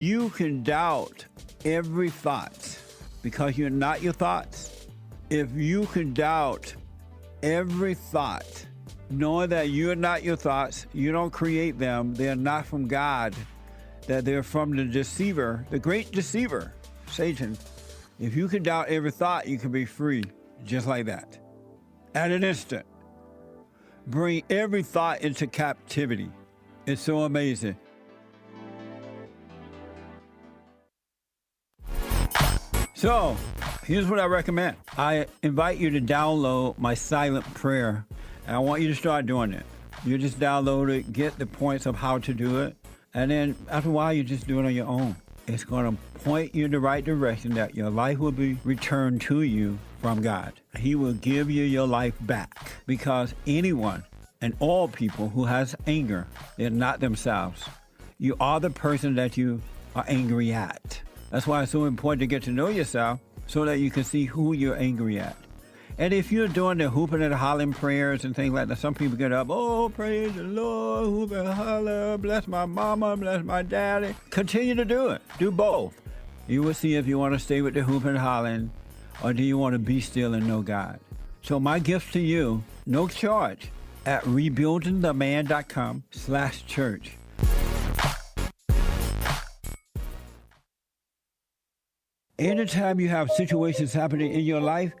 You can doubt every thought because you're not your thoughts. If you can doubt every thought, knowing that you're not your thoughts, you don't create them, they're not from God, that they're from the deceiver, the great deceiver, Satan. If you can doubt every thought, you can be free just like that. At an instant. Bring every thought into captivity. It's so amazing. So, here's what I recommend. I invite you to download my silent prayer, and I want you to start doing it. You just download it, get the points of how to do it, and then after a while, you just do it on your own. It's going to point you in the right direction that your life will be returned to you from God. He will give you your life back because anyone and all people who has anger, they're not themselves. You are the person that you are angry at. That's why it's so important to get to know yourself so that you can see who you're angry at. And if you're doing the hooping and hollering prayers and things like that, some people get up, oh, praise the Lord, hoop and holler, bless my mama, bless my daddy. Continue to do it. Do both. You will see if you want to stay with the hooping and hollering or do you want to be still and know God. So my gift to you, no charge, at rebuildingtheman.com/church. Anytime you have situations happening in your life,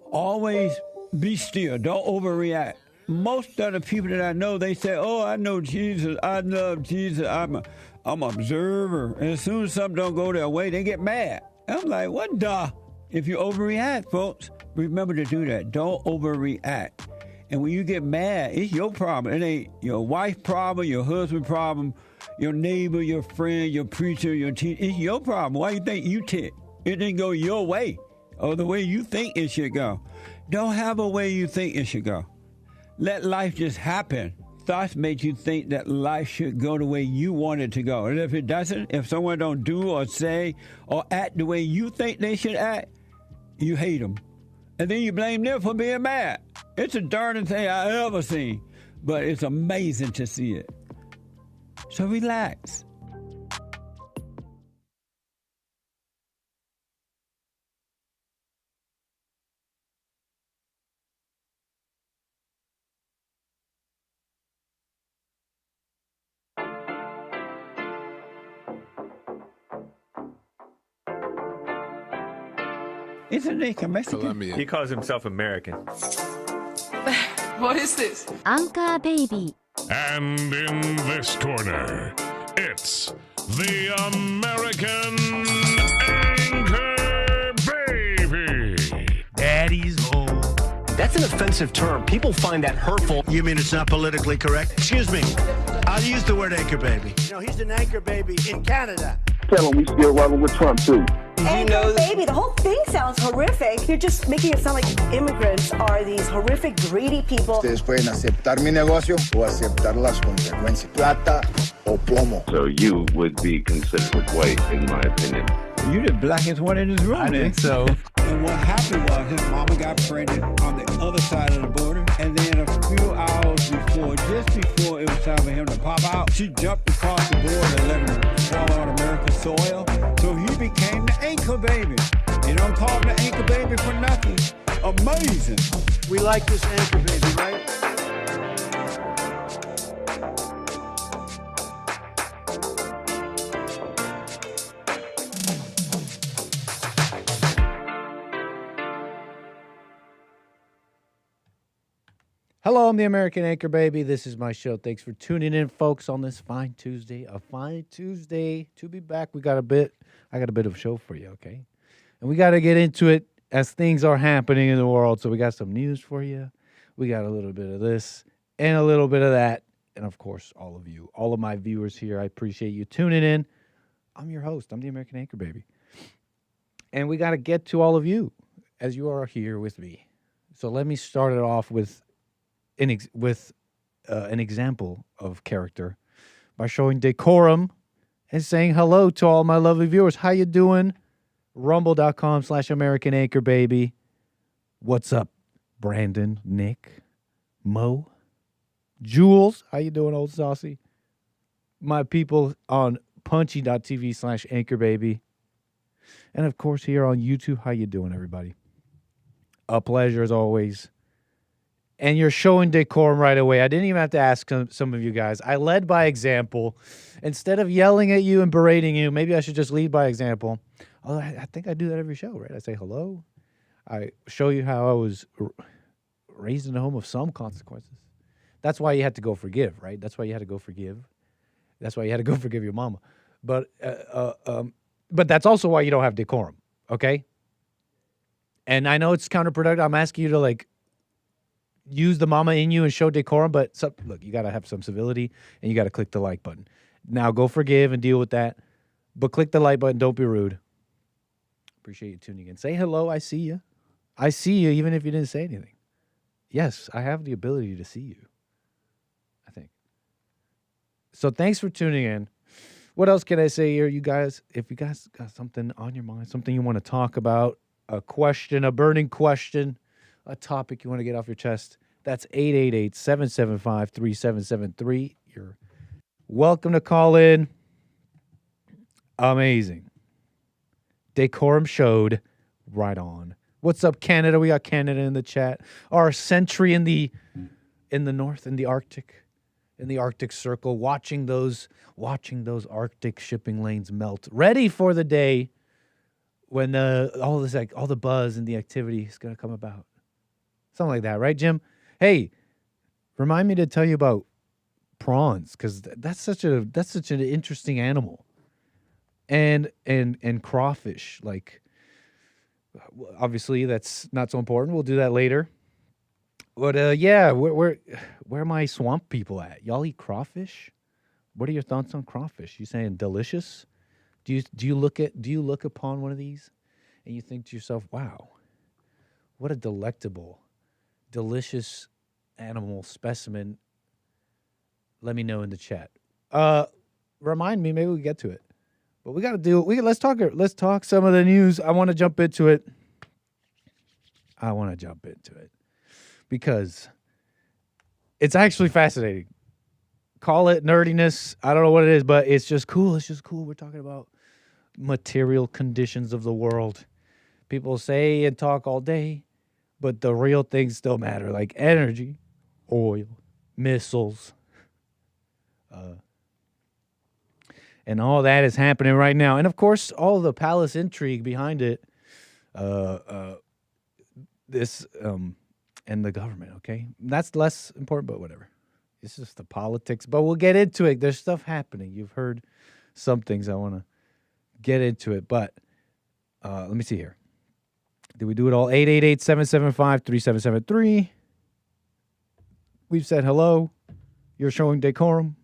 always be still. Don't overreact. Most of the people that I know, they say, oh, I know Jesus. I love Jesus. I'm an observer. And as soon as something don't go their way, they get mad. I'm like, what the? If you overreact, folks, remember to do that. Don't overreact. And when you get mad, it's your problem. It ain't your wife's problem, your husband's problem, your neighbor, your friend, your preacher, your teacher. It's your problem. Why you think you tick? It didn't go your way or the way you think it should go. Don't have a way you think it should go. Let life just happen. Thoughts make you think that life should go the way you want it to go. And if it doesn't, if someone don't do or say or act the way you think they should act, you hate them. And then you blame them for being mad. It's the darndest thing I ever seen. But it's amazing to see it. So relax. Isn't he Mexican? Colombian. He calls himself American. What is this? Anchor Baby. And in this corner, it's the American Anchor Baby. Daddy's home. That's an offensive term. People find that hurtful. You mean it's not politically correct? Excuse me. I'll use the word anchor baby. You know, he's an anchor baby in Canada. Tell him we still rolling with Trump, too. Anchor baby, the whole thing sounds horrific. You're just making it sound like immigrants are these horrific, greedy people. Ustedes pueden aceptar mi negocio o aceptar las consecuencias. Plata o plomo. So you would be considered white, in my opinion. You the blackest one in this room, I think so. And what happened was his mama got pregnant on the other side of the border, and then a few hours before, just before it was time for him to pop out, she jumped across the border and let him fall on America's soil. So he became the anchor baby. They don't call him the anchor baby for nothing. Amazing. We like this anchor baby, right? Hello, I'm the American Anchor Baby. This is my show. Thanks for tuning in, folks, on this fine Tuesday. A fine Tuesday to be back. I got a bit of a show for you, okay? And we got to get into it as things are happening in the world. So we got some news for you. We got a little bit of this and a little bit of that. And, of course, all of you, all of my viewers here, I appreciate you tuning in. I'm your host. I'm the American Anchor Baby. And we got to get to all of you as you are here with me. So let me start it off with an example of character by showing decorum and saying hello to all my lovely viewers. How you doing? Rumble.com/American Anchor Baby. What's up, Brandon, Nick, Mo, Jules? How you doing, old saucy? My people on punchy.tv/anchorbaby. And, of course, here on YouTube. How you doing, everybody? A pleasure, as always. And you're showing decorum right away. I didn't even have to ask some of you guys. I led by example. Instead of yelling at you and berating you, maybe I should just lead by example. Although I think I do that every show, right? I say hello. I show you how I was raised in a home of some consequences. That's why you had to go forgive, right? That's why you had to go forgive. That's why you had to go forgive your mama. But that's also why you don't have decorum, okay? And I know it's counterproductive. I'm asking you to, like, use the mama in you and show decorum, but look, you got to have some civility, and you got to click the like button. Now, go forgive and deal with that, but click the like button. Don't be rude. Appreciate you tuning in. Say hello. I see you. I see you even if you didn't say anything. Yes, I have the ability to see you, I think. So thanks for tuning in. What else can I say here, you guys? If you guys got something on your mind, something you want to talk about, a question, a burning question, a topic you want to get off your chest, that's 888-775-3773. You're welcome to call in. Amazing. Decorum showed. Right on. What's up, Canada? We got Canada in the chat. Our sentry in the north, in the Arctic Circle, watching those Arctic shipping lanes melt, ready for the day when all the buzz and the activity is going to come about. Something like that, right, Jim? Hey, remind me to tell you about prawns, because that's such an interesting animal, and crawfish. Like, obviously, that's not so important. We'll do that later. But yeah, where are my swamp people at? Y'all eat crawfish? What are your thoughts on crawfish? You saying delicious? Do you look upon one of these and you think to yourself, wow, what a delectable, delicious animal specimen? Let me know in the chat. Remind me, maybe we get to it. But we got to do it. Let's talk some of the news. I want to jump into it. Because it's actually fascinating. Call it nerdiness. I don't know what it is, but it's just cool. We're talking about material conditions of the world. People say and talk all day, but the real things still matter, like energy, oil, missiles, and all that is happening right now. And of course, all the palace intrigue behind it, and the government, okay? That's less important, but whatever. It's just the politics. But we'll get into it. There's stuff happening. You've heard some things. I want to get into it. But let me see here. Did we do it all? 888-775-3773. We've said hello. You're showing decorum.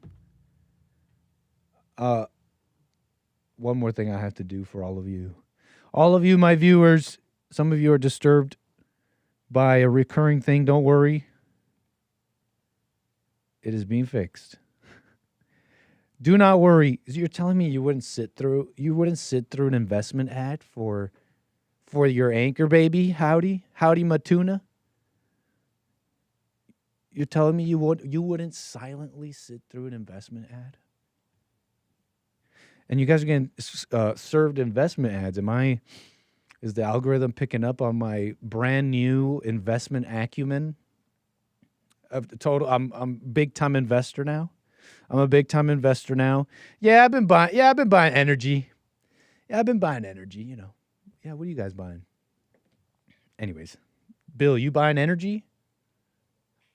One more thing I have to do for all of you. All of you, my viewers, some of you are disturbed by a recurring thing. Don't worry. It is being fixed. Do not worry. You're telling me you wouldn't sit through an investment ad for your anchor baby, Howdy Matuna? You're telling me you wouldn't silently sit through an investment ad? And you guys are getting served investment ads. Is the algorithm picking up on my brand new investment acumen? I'm big time investor now. I'm a big time investor now. Yeah, I've been buying energy. You know. Yeah, what are you guys buying? Anyways, Bill, you buying energy?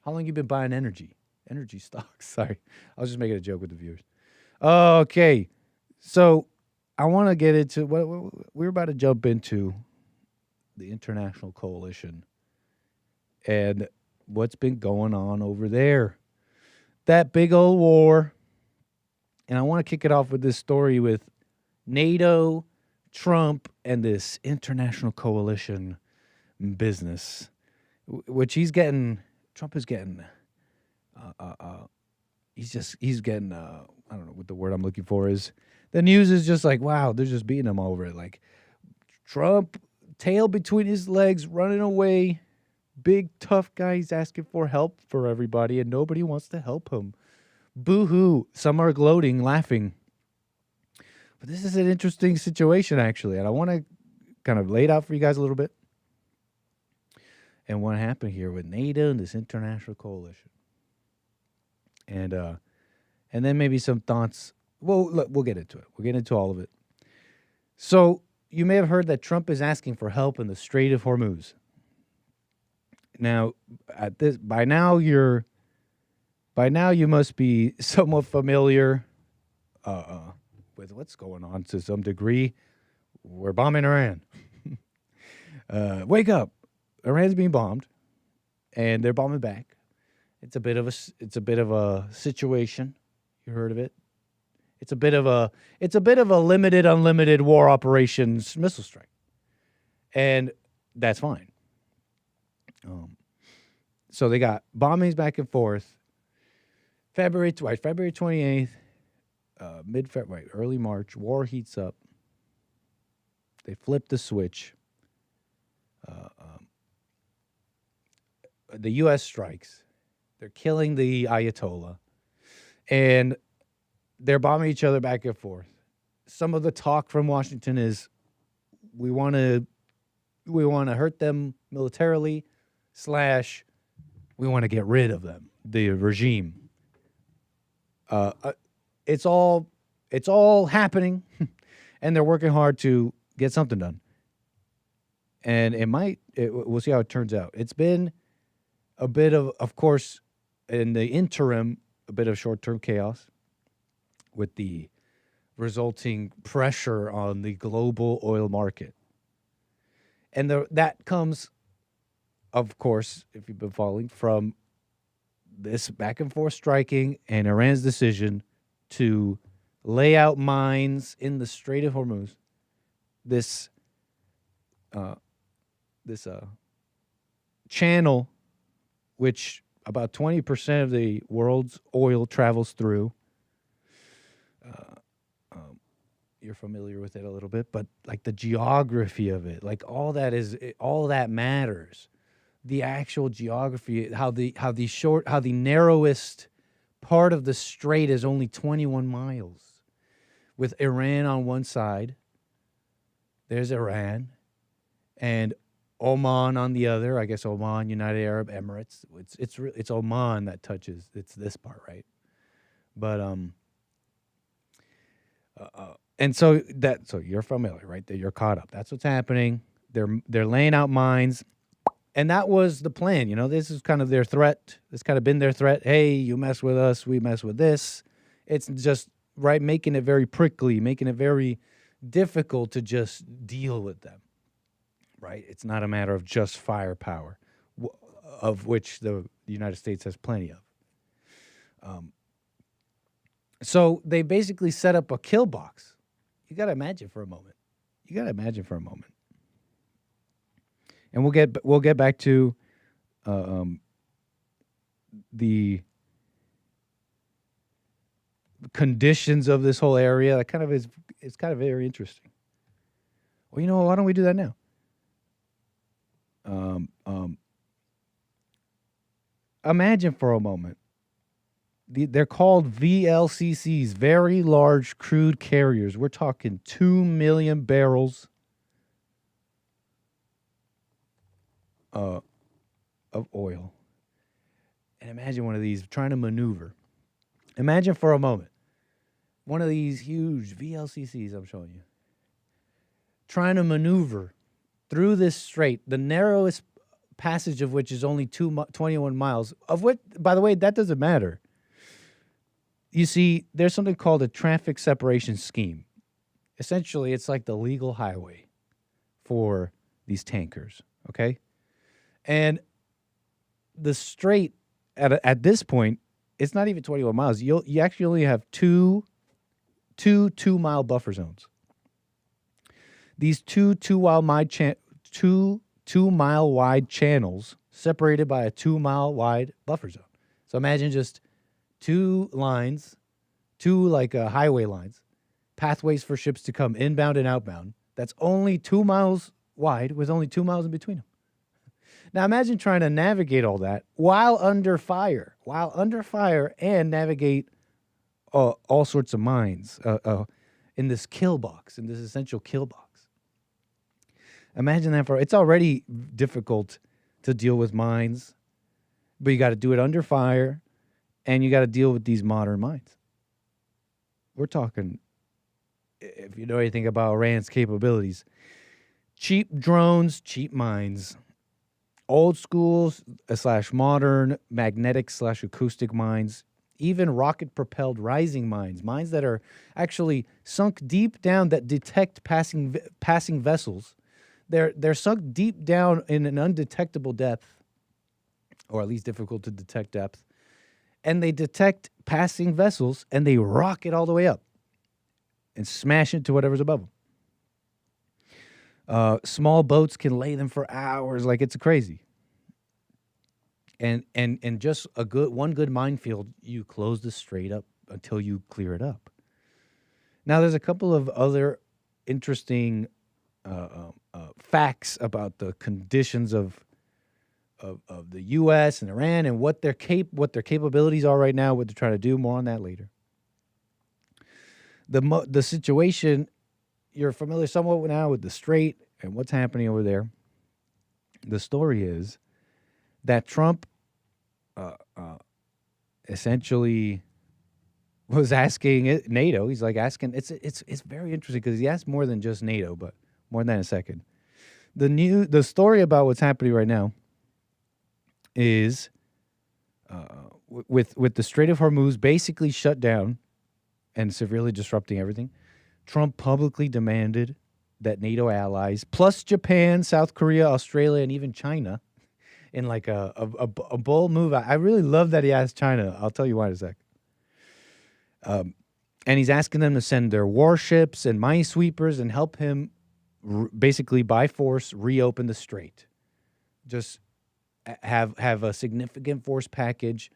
How long you been buying energy? Energy stocks. Sorry. I was just making a joke with the viewers. Okay. So I want to get into what we're about to jump into, the international coalition and what's been going on over there. That big old war. And I want to kick it off with this story with NATO, Trump, and this international coalition business, which Trump is getting, he's getting, I don't know what the word I'm looking for is. The news is just like, wow, they're just beating him over it. Like, Trump, tail between his legs, running away. Big, tough guy. He's asking for help for everybody, and nobody wants to help him. Boo-hoo. Some are gloating, laughing. But this is an interesting situation, actually, and I want to kind of lay it out for you guys a little bit. And what happened here with NATO and this international coalition, and then maybe some thoughts. Well, look, we'll get into it. We'll get into all of it. So you may have heard that Trump is asking for help in the Strait of Hormuz. Now, by now you must be somewhat familiar with what's going on to some degree. We're bombing Iran. Wake up! Iran's being bombed, and they're bombing back. It's a bit of a situation. You heard of it? It's a bit of a limited, unlimited war operations missile strike, and that's fine. So they got bombings back and forth. February 28th, mid-February, early March, war heats up. They flip the switch. The U.S. strikes. They're killing the Ayatollah. And they're bombing each other back and forth. Some of the talk from Washington is we want to hurt them militarily / we want to get rid of them, the regime. It's all happening, and they're working hard to get something done. And we'll see how it turns out. It's been a bit of course, in the interim, a bit of short-term chaos with the resulting pressure on the global oil market. And that comes, of course, if you've been following, from this back and forth striking and Iran's decision to lay out mines in the Strait of Hormuz. This channel, which about 20% of the world's oil travels through. You're familiar with it a little bit, but like the geography of it, like all that matters. The actual geography, how the narrowest part of the strait is only 21 miles, with Iran on one side. There's Iran, and Oman on the other. I guess Oman, United Arab Emirates. It's Oman that touches. It's this part, right? But and so you're familiar, right? That you're caught up. That's what's happening. They're laying out mines, and that was the plan. You know, this is kind of their threat. It's kind of been their threat. Hey, you mess with us, we mess with this. It's just right, making it very prickly, making it very difficult to just deal with them. Right? It's not a matter of just firepower, of which the United States has plenty of. So they basically set up a kill box. You got to imagine for a moment. And we'll get back to the conditions of this whole area. That it's kind of very interesting. Well, you know, why don't we do that now? Imagine for a moment. They're called VLCCs, very large crude carriers. We're talking 2 million barrels of oil. And imagine one of these trying to maneuver. Imagine for a moment one of these huge VLCCs I'm showing you trying to maneuver through this strait, the narrowest passage of which is only 21 miles, of which, by the way, that doesn't matter. You see, there's something called a traffic separation scheme. Essentially, it's like the legal highway for these tankers, okay? And the strait, at this point, it's not even 21 miles. You actually only have two 2-mile buffer zones. These two 2-mile wide channels separated by a 2-mile wide buffer zone. So imagine just two lines, highway lines, pathways for ships to come inbound and outbound. That's only 2 miles wide with only 2 miles in between them. Now imagine trying to navigate all that while under fire and navigate all sorts of mines. in this kill box, in this essential kill box. Imagine that it's already difficult to deal with mines, but you got to do it under fire, and you got to deal with these modern mines. We're talking, if you know anything about Iran's capabilities, cheap drones, cheap mines, old school / modern magnetic / acoustic mines, even rocket-propelled rising mines, mines that are actually sunk deep down that detect passing vessels. They're sunk deep down in an undetectable depth, or at least difficult to detect depth, and they detect passing vessels, and they rocket all the way up and smash into whatever's above them. Small boats can lay them for hours, like it's crazy. And just one good minefield, you close this straight up until you clear it up. Now, there's a couple of other interesting facts about the conditions of the U.S. and Iran and what their capabilities are right now, what they're trying to do. More on that later. The situation, you're familiar somewhat now with the Strait and what's happening over there. The story is that Trump essentially was asking NATO. He's like asking. It's very interesting because he asked more than just NATO, but more than that in a second. The story about what's happening right now is with the Strait of Hormuz basically shut down and severely disrupting everything. Trump publicly demanded that NATO allies, plus Japan, South Korea, Australia, and even China, in like a bold move. I really love that he asked China. I'll tell you why in a sec. And he's asking them to send their warships and minesweepers and help him basically by force reopen the strait. Just have a significant force package,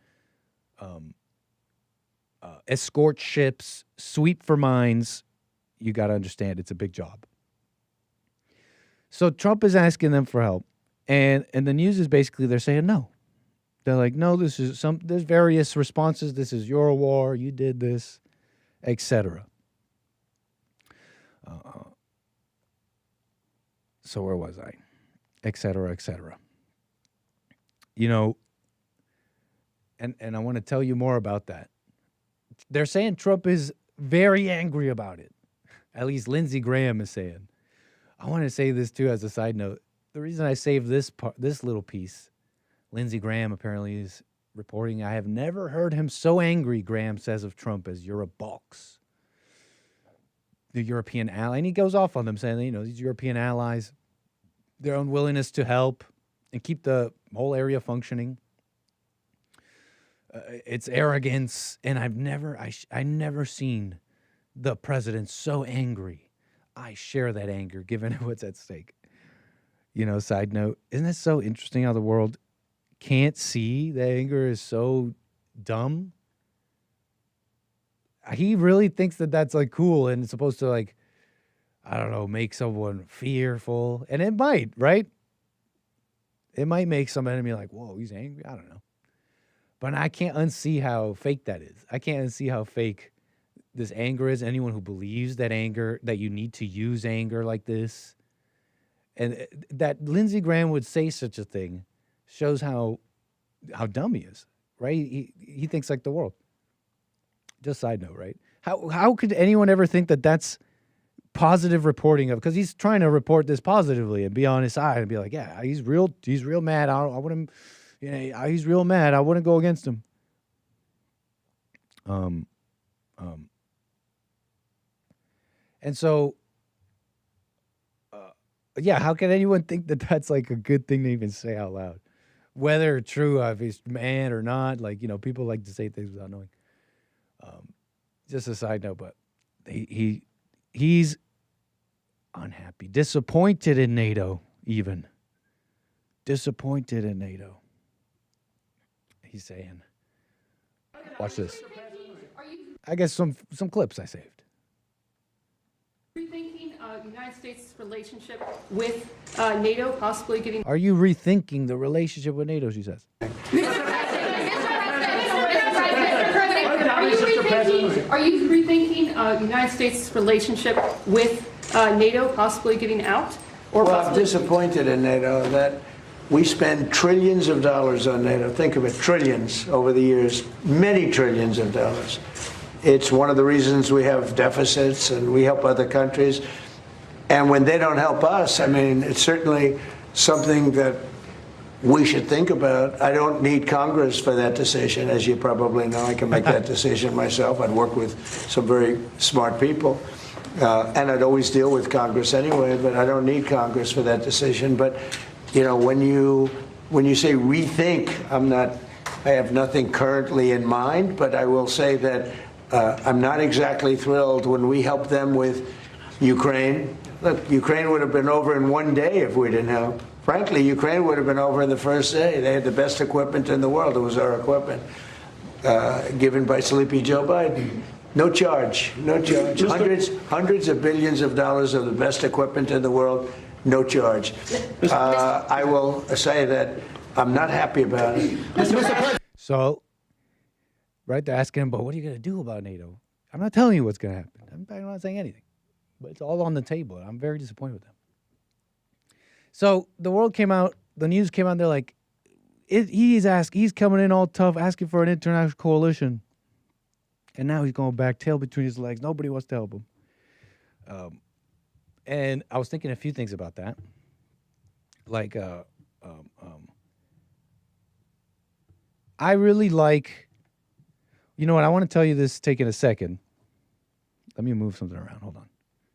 escort ships, sweep for mines. You got to understand, it's a big job. So Trump is asking them for help. And the news is basically they're saying no. They're like, no, there's various responses. This is your war. You did this, etc. So where was I? Etc., etc. You know, and I want to tell you more about that. They're saying Trump is very angry about it. At least Lindsey Graham is saying. I want to say this too as a side note. The reason I saved this little piece, Lindsey Graham apparently is reporting, I have never heard him so angry, Graham says of Trump, as you're a box. The European ally, and he goes off on them saying, you know, these European allies, their unwillingness to help and keep the whole area functioning. It's arrogance, and I never seen the president so angry. I share that anger, given what's at stake. You know, side note, isn't it so interesting how the world can't see that anger is so dumb? He really thinks that that's like cool and it's supposed to like, I don't know, make someone fearful. And it might, right? It might make some enemy like, whoa, he's angry. I don't know. But I can't unsee how fake that is. I can't unsee how fake this anger is. Anyone who believes that anger, that you need to use anger like this, and that Lindsey Graham would say such a thing shows how dumb he is, right? He thinks like the world. Just side note, right? How could anyone ever think that that's positive reporting of? Because he's trying to report this positively and be on his side and be like, yeah, he's real mad. I wouldn't, you know, he's real mad. I wouldn't go against him. And so, yeah, how can anyone think that that's like a good thing to even say out loud? Whether true, if he's mad or not, like, you know, people like to say things without knowing. Just a side note, but he's unhappy, disappointed in NATO, even. Disappointed in NATO. He's saying, watch this. I guess some clips I saved. Rethinking United States' relationship with NATO, possibly getting... Are you rethinking the relationship with NATO, she says. Mr. President, are you rethinking rethinking the United States' relationship with NATO possibly getting out? Or Well, I'm possibly... disappointed in NATO that we spend trillions of dollars on NATO. Think of it, trillions over the years, many trillions of dollars. It's one of the reasons we have deficits and we help other countries. And when they don't help us, I mean, it's certainly something that we should think about. I don't need Congress for that decision, as you probably know. I can make that decision myself. I'd work with some very smart people. And I'd always deal with Congress anyway, but I don't need Congress for that decision. But, you know, when you say rethink, I have nothing currently in mind, but I will say that I'm not exactly thrilled when we help them with Ukraine. Look, Ukraine would have been over in one day if we didn't help. Frankly, Ukraine would have been over in the first day. They had the best equipment in the world. It was our equipment given by sleepy Joe Biden. No charge, no charge. Hundreds of billions of dollars of the best equipment in the world, no charge. I will say that I'm not happy about it. So, right, they're asking him, but what are you going to do about NATO? I'm not telling you what's going to happen. I'm not saying anything. But it's all on the table. I'm very disappointed with them. So the news came out, they're like, he's coming in all tough, asking for an international coalition. And now he's going back, tail between his legs. Nobody wants to help him. And I was thinking a few things about that. Like, I really like, you know what, I want to tell you this, taking a second. Let me move something around, hold on.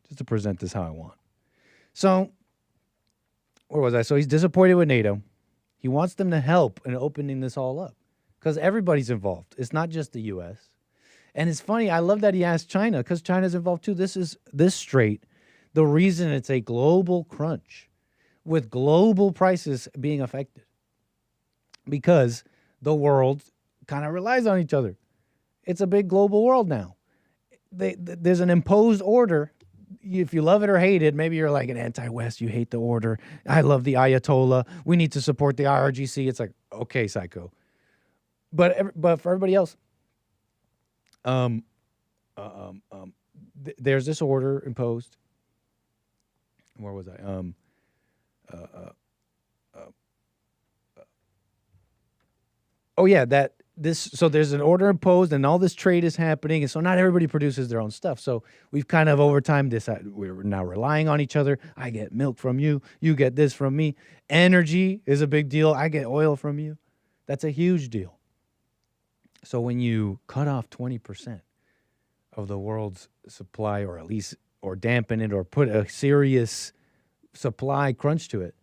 Just to present this how I want. So, where was I? So he's disappointed with NATO. He wants them to help in opening this all up. Because everybody's involved. It's not just the U.S. And it's funny, I love that he asked China, because China's involved too. This is the reason it's a global crunch, with global prices being affected. Because the world kind of relies on each other. It's a big global world now. There's an imposed order. If you love it or hate it, maybe you're like an anti-West, you hate the order. I love the Ayatollah. We need to support the IRGC. It's like, okay, psycho. But for everybody else, there's this order imposed. Where was I? So there's an order imposed and all this trade is happening, and so not everybody produces their own stuff. So we've kind of over time we're now relying on each other. I get milk from you, you get this from me. Energy is a big deal. I get oil from you. That's a huge deal. So when you cut off 20% of the world's supply, or dampen it, or put a serious supply crunch to it,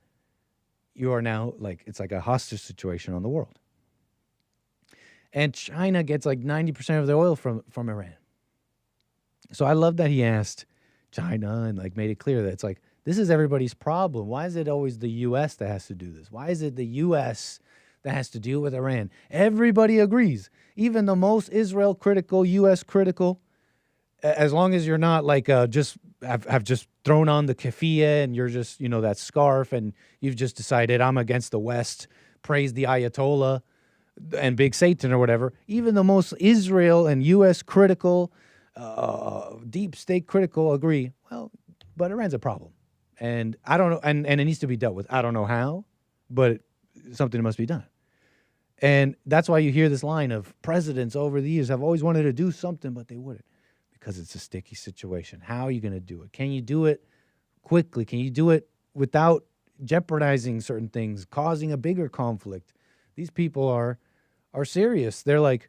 you are now it's like a hostage situation on the world. And China gets like 90% of their oil from Iran. So I love that he asked China and made it clear that it's like, this is everybody's problem. Why is it always the U.S. that has to do this? Why is it the U.S. that has to deal with Iran? Everybody agrees. Even the most Israel critical, U.S. critical, as long as you're not have just thrown on the keffiyeh and you're just, that scarf, and you've just decided I'm against the West, praise the Ayatollah and Big Satan or whatever, even the most Israel and U.S. critical, deep state critical agree, well, but Iran's a problem. And I don't know, and it needs to be dealt with. I don't know how, but something must be done. And that's why you hear this line of presidents over the years have always wanted to do something, but they wouldn't, because it's a sticky situation. How are you going to do it? Can you do it quickly? Can you do it without jeopardizing certain things, causing a bigger conflict? These people are serious. They're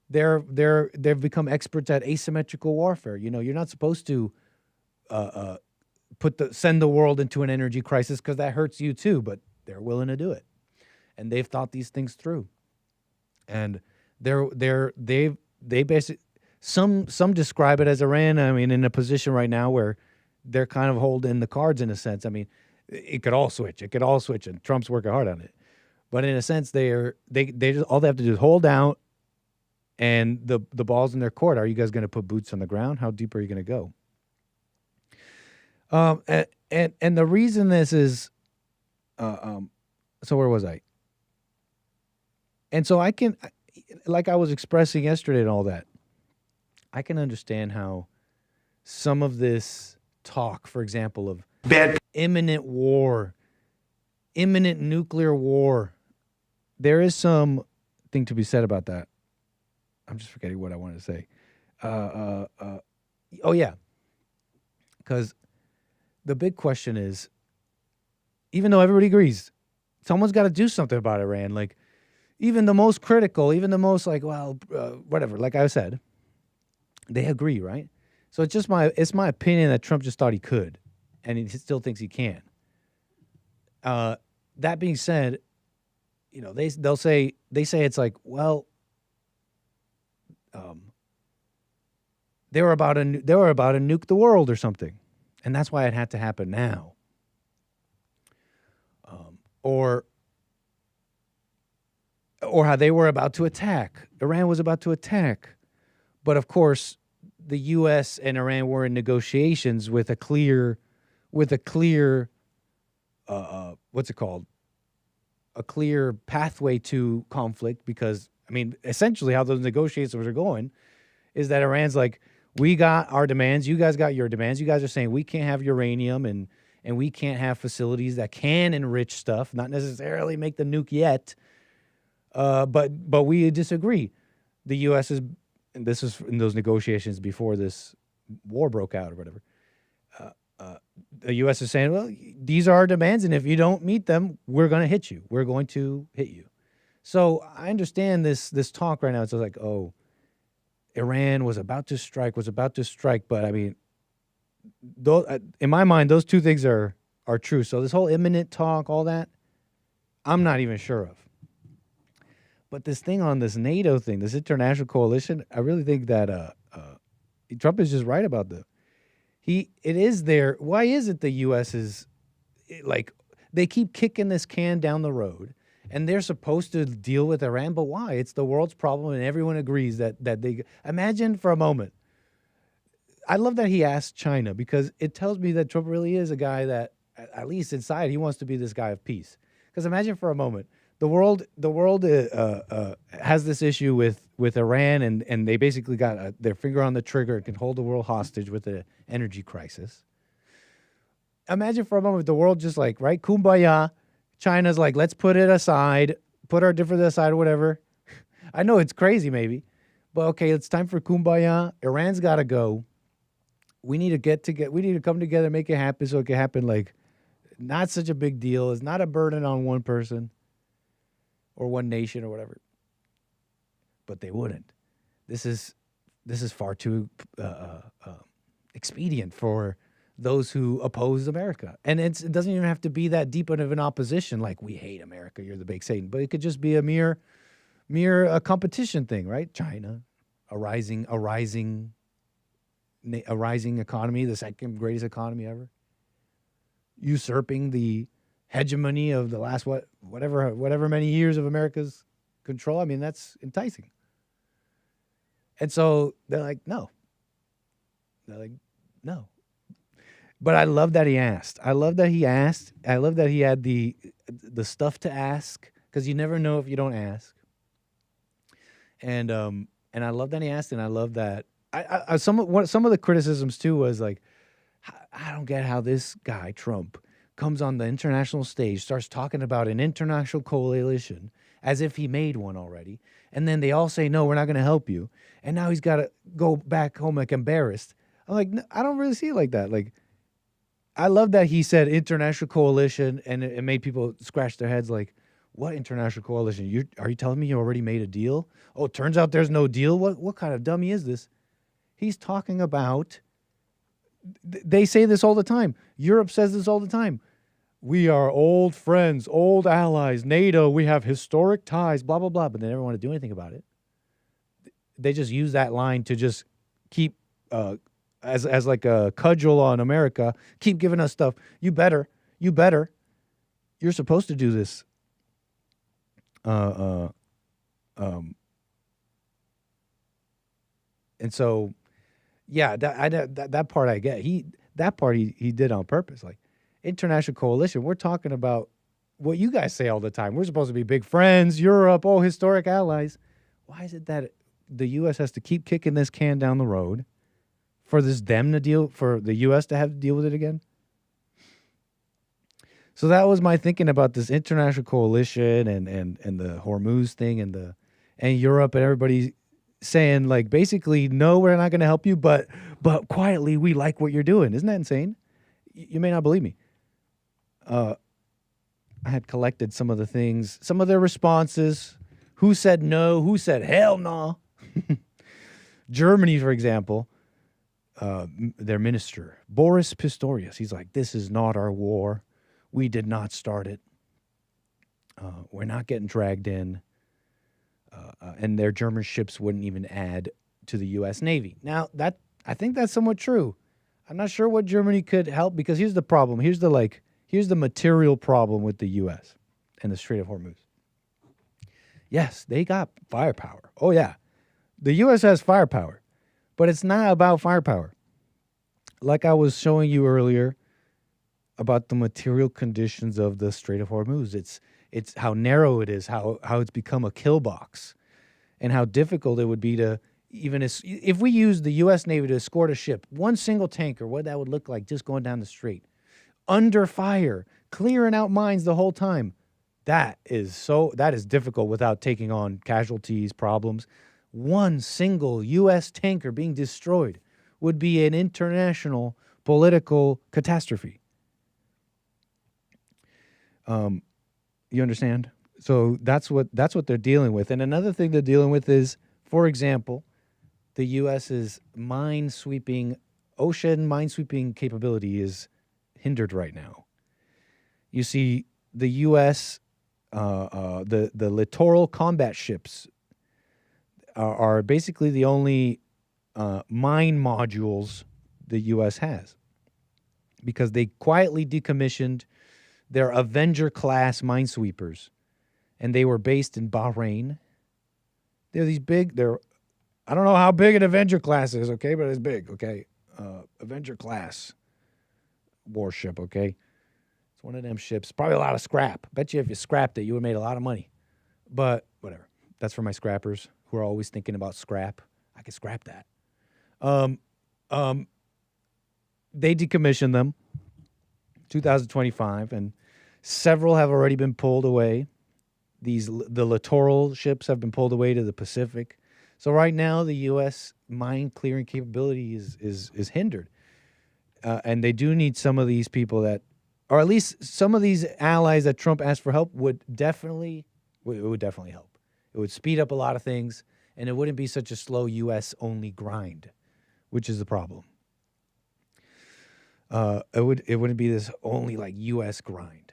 they've become experts at asymmetrical warfare. You're not supposed to send the world into an energy crisis, because that hurts you too. But they're willing to do it, and they've thought these things through. And they basically, some describe it as Iran. I mean, in a position right now where they're kind of holding the cards in a sense. I mean, it could all switch. And Trump's working hard on it. But in a sense, they just, all they have to do is hold out, and the ball's in their court. Are you guys going to put boots on the ground? How deep are you going to go? And the reason this is, so where was I? And so I can, like I was expressing yesterday and all that, I can understand how some of this talk, for example, of imminent war, imminent nuclear war, there is something to be said about that. I'm just forgetting what I wanted to say. Oh, yeah. Because the big question is, even though everybody agrees, someone's got to do something about Iran. Like, even the most critical, even the most like, well, whatever, like I said, they agree, right? So it's my opinion that Trump just thought he could, and he still thinks he can. That being said, you know, they say it's like, well, they were about to nuke the world or something, and that's why it had to happen now. Or how they were about to attack. Iran was about to attack, but of course, the U.S. and Iran were in negotiations with a clear, what's it called? A clear pathway to conflict, because, I mean, essentially how those negotiations are going is that Iran's like, we got our demands, you guys got your demands. You guys are saying we can't have uranium and we can't have facilities that can enrich stuff, not necessarily make the nuke yet, but we disagree. The U.S. is, and this is in those negotiations before this war broke out or whatever, the U.S. is saying, well, these are our demands, and if you don't meet them, we're going to hit you. We're going to hit you. So I understand this talk right now. It's like, oh, Iran was about to strike, but I mean, in my mind, those two things are true. So this whole imminent talk, all that, I'm not even sure of. But this thing on this NATO thing, this international coalition, I really think that Trump is just right about that. It is there. Why is it the U.S. is like, they keep kicking this can down the road, and they're supposed to deal with Iran, but why? It's the world's problem, and everyone agrees that they... Imagine for a moment. I love that he asked China, because it tells me that Trump really is a guy that, at least inside, he wants to be this guy of peace. Because imagine for a moment, the world has this issue with Iran, and they basically got their finger on the trigger and can hold the world hostage with the energy crisis. Imagine for a moment the world just like, right, kumbaya. China's like, let's put it aside, put our differences aside or whatever. I know it's crazy maybe, but okay, it's time for kumbaya. Iran's got to go. We need to come together, make it happen so it can happen like not such a big deal. It's not a burden on one person or one nation or whatever. But they wouldn't. This is far too expedient for those who oppose America. And it doesn't even have to be that deep of an opposition, like we hate America, you're the big Satan. But it could just be a mere competition thing, right? China, a rising economy, the second greatest economy ever, usurping the hegemony of the last whatever many years of America's control. I mean, that's enticing. And so they're like, no. But I love that he asked. I love that he had the stuff to ask, because you never know if you don't ask. And I love that he asked, and I love that. Some of the criticisms too was like, I don't get how this guy Trump comes on the international stage, starts talking about an international coalition as if he made one already, and then they all say, no, we're not going to help you, and now he's got to go back home like embarrassed. I'm like, no, I don't really see it like that. Like, I love that he said international coalition, and it made people scratch their heads like, what international coalition? Are you telling me you already made a deal? Oh, it turns out there's no deal? What kind of dummy is this? He's talking about, they say this all the time. Europe says this all the time. We are old friends, old allies, NATO, we have historic ties, blah, blah, blah, but they never want to do anything about it. They just use that line to just keep, as like a cudgel on America, keep giving us stuff. You better. You're supposed to do this. And so, yeah, that part I get. He did on purpose. Like, international coalition, we're talking about what you guys say all the time. We're supposed to be big friends, Europe, historic allies. Why is it that the U.S. has to keep kicking this can down the road for the U.S. to have to deal with it again. So that was my thinking about this international coalition and the Hormuz thing and Europe and everybody saying, like, basically, no, we're not going to help you, but quietly we like what you're doing. Isn't that insane? You may not believe me. I had collected some of the things, some of their responses. Who said no? Who said hell no? Germany, for example, their minister, Boris Pistorius, he's like, this is not our war. We did not start it. We're not getting dragged in. And their German ships wouldn't even add to the U.S. Navy. Now, I think that's somewhat true. I'm not sure what Germany could help, because here's the problem. Here's the material problem with the U.S. and the Strait of Hormuz. Yes, they got firepower. Oh, yeah. The U.S. has firepower, but it's not about firepower. Like I was showing you earlier about the material conditions of the Strait of Hormuz. It's how narrow it is, how it's become a kill box, and how difficult it would be to even if we use the U.S. Navy to escort a ship, one single tanker, what that would look like just going down the strait, under fire, clearing out mines the whole time. That is difficult without taking on casualties, problems. One single U.S. tanker being destroyed would be an international political catastrophe. You understand? So that's what they're dealing with. And another thing they're dealing with is, for example, the U.S.'s ocean minesweeping capability is hindered right now. You see, the U.S., the littoral combat ships are basically the only mine modules the U.S. has, because they quietly decommissioned their Avenger-class minesweepers, and they were based in Bahrain. They're these big, I don't know how big an Avenger class is, okay, but it's big, okay? Avenger class warship, okay? It's one of them ships. Probably a lot of scrap. Bet you if you scrapped it, you would have made a lot of money. But whatever. That's for my scrappers who are always thinking about scrap. I could scrap that. They decommissioned them 2025, and several have already been pulled away. The littoral ships have been pulled away to the Pacific. So right now, the U.S. mine clearing capability is hindered, and they do need some of these people or at least some of these allies that Trump asked for help would definitely help. It would speed up a lot of things, and it wouldn't be such a slow U.S. only grind, which is the problem. It wouldn't be this only like U.S. grind.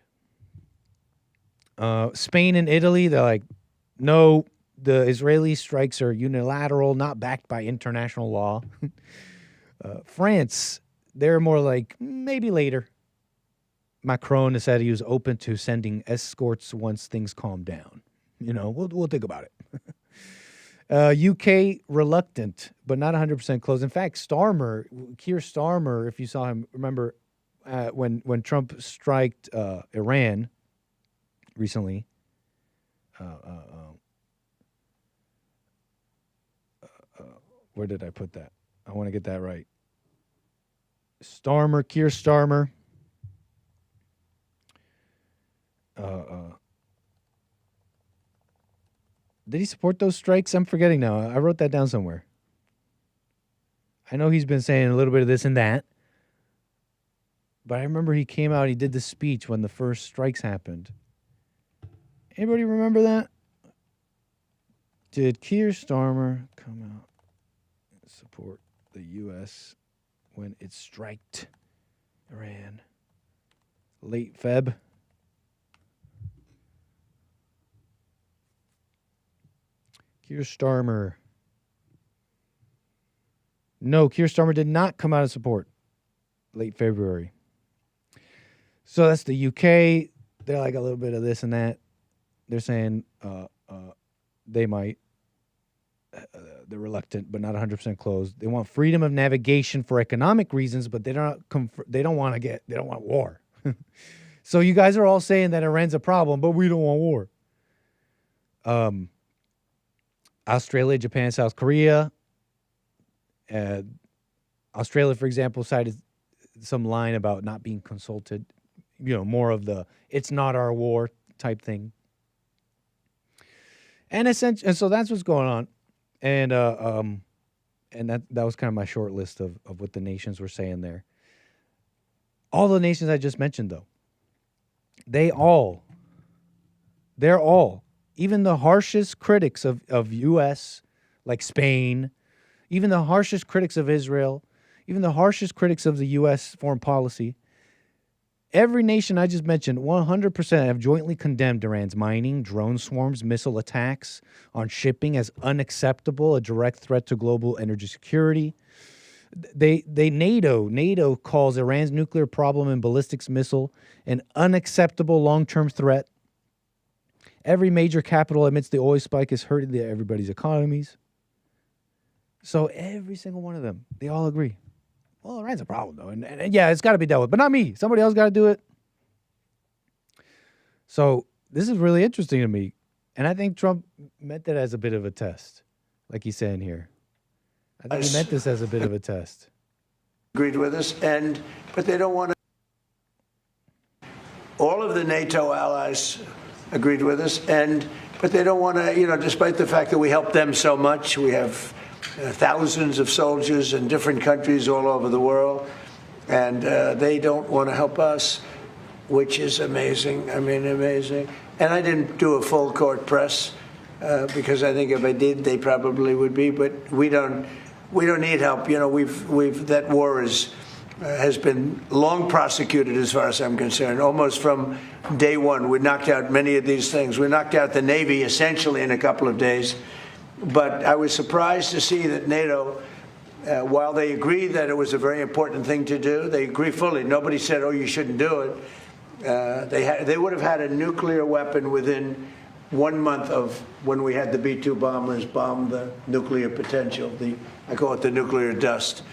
Spain and Italy, they're like, no. The Israeli strikes are unilateral, not backed by international law. France, they're more like, maybe later. Macron has said he was open to sending escorts once things calm down. You know, we'll think about it. UK, reluctant, but not 100% closed. In fact, Keir Starmer, if you saw him, remember when Trump striked Iran recently, where did I put that? I want to get that right. Keir Starmer. Did he support those strikes? I'm forgetting now. I wrote that down somewhere. I know he's been saying a little bit of this and that. But I remember he came out, he did the speech when the first strikes happened. Anybody remember that? Did Keir Starmer come out and support the U.S. when it striked Iran? Late Feb. Keir Starmer. No, Keir Starmer did not come out of support. Late February. So that's the UK. They're like a little bit of this and that. They're saying they might. They're reluctant, but not 100% closed. They want freedom of navigation for economic reasons, but they don't want war. So you guys are all saying that Iran's a problem, but we don't want war. Australia, Japan, South Korea. Australia, for example, cited some line about not being consulted, more of the "it's not our war" type thing. And so that's what's going on, and that was kind of my short list of what the nations were saying there. All the nations I just mentioned, though, they're all, even the harshest critics of U.S., like Spain, even the harshest critics of Israel, even the harshest critics of the U.S. foreign policy, every nation I just mentioned, 100% have jointly condemned Iran's mining, drone swarms, missile attacks on shipping as unacceptable, a direct threat to global energy security. NATO calls Iran's nuclear problem and ballistics missile an unacceptable long-term threat. Every major capital admits the oil spike is hurting everybody's economies. So every single one of them, they all agree. Well, Iran's a problem, though. And yeah, it's got to be dealt with. But not me. Somebody else got to do it. So this is really interesting to me. And I think Trump meant that as a bit of a test, like he's saying here. I think he meant this as a bit of a test. Agreed with us, but they don't want to. All of the NATO allies agreed with us, but they don't want to, despite the fact that we help them so much, we have thousands of soldiers in different countries all over the world, and they don't want to help us, which is amazing. I mean, amazing. And I didn't do a full court press because I think if I did, they probably would be. But we don't need help. We've that war has been long prosecuted as far as I'm concerned, almost from day one. We knocked out many of these things. We knocked out the Navy essentially in a couple of days. But I was surprised to see that NATO, while they agree that it was a very important thing to do, they agree fully. Nobody said, "Oh, you shouldn't do it." They would have had a nuclear weapon within 1 month of when we had the B-2 bombers bomb the nuclear potential. I call it the nuclear dust.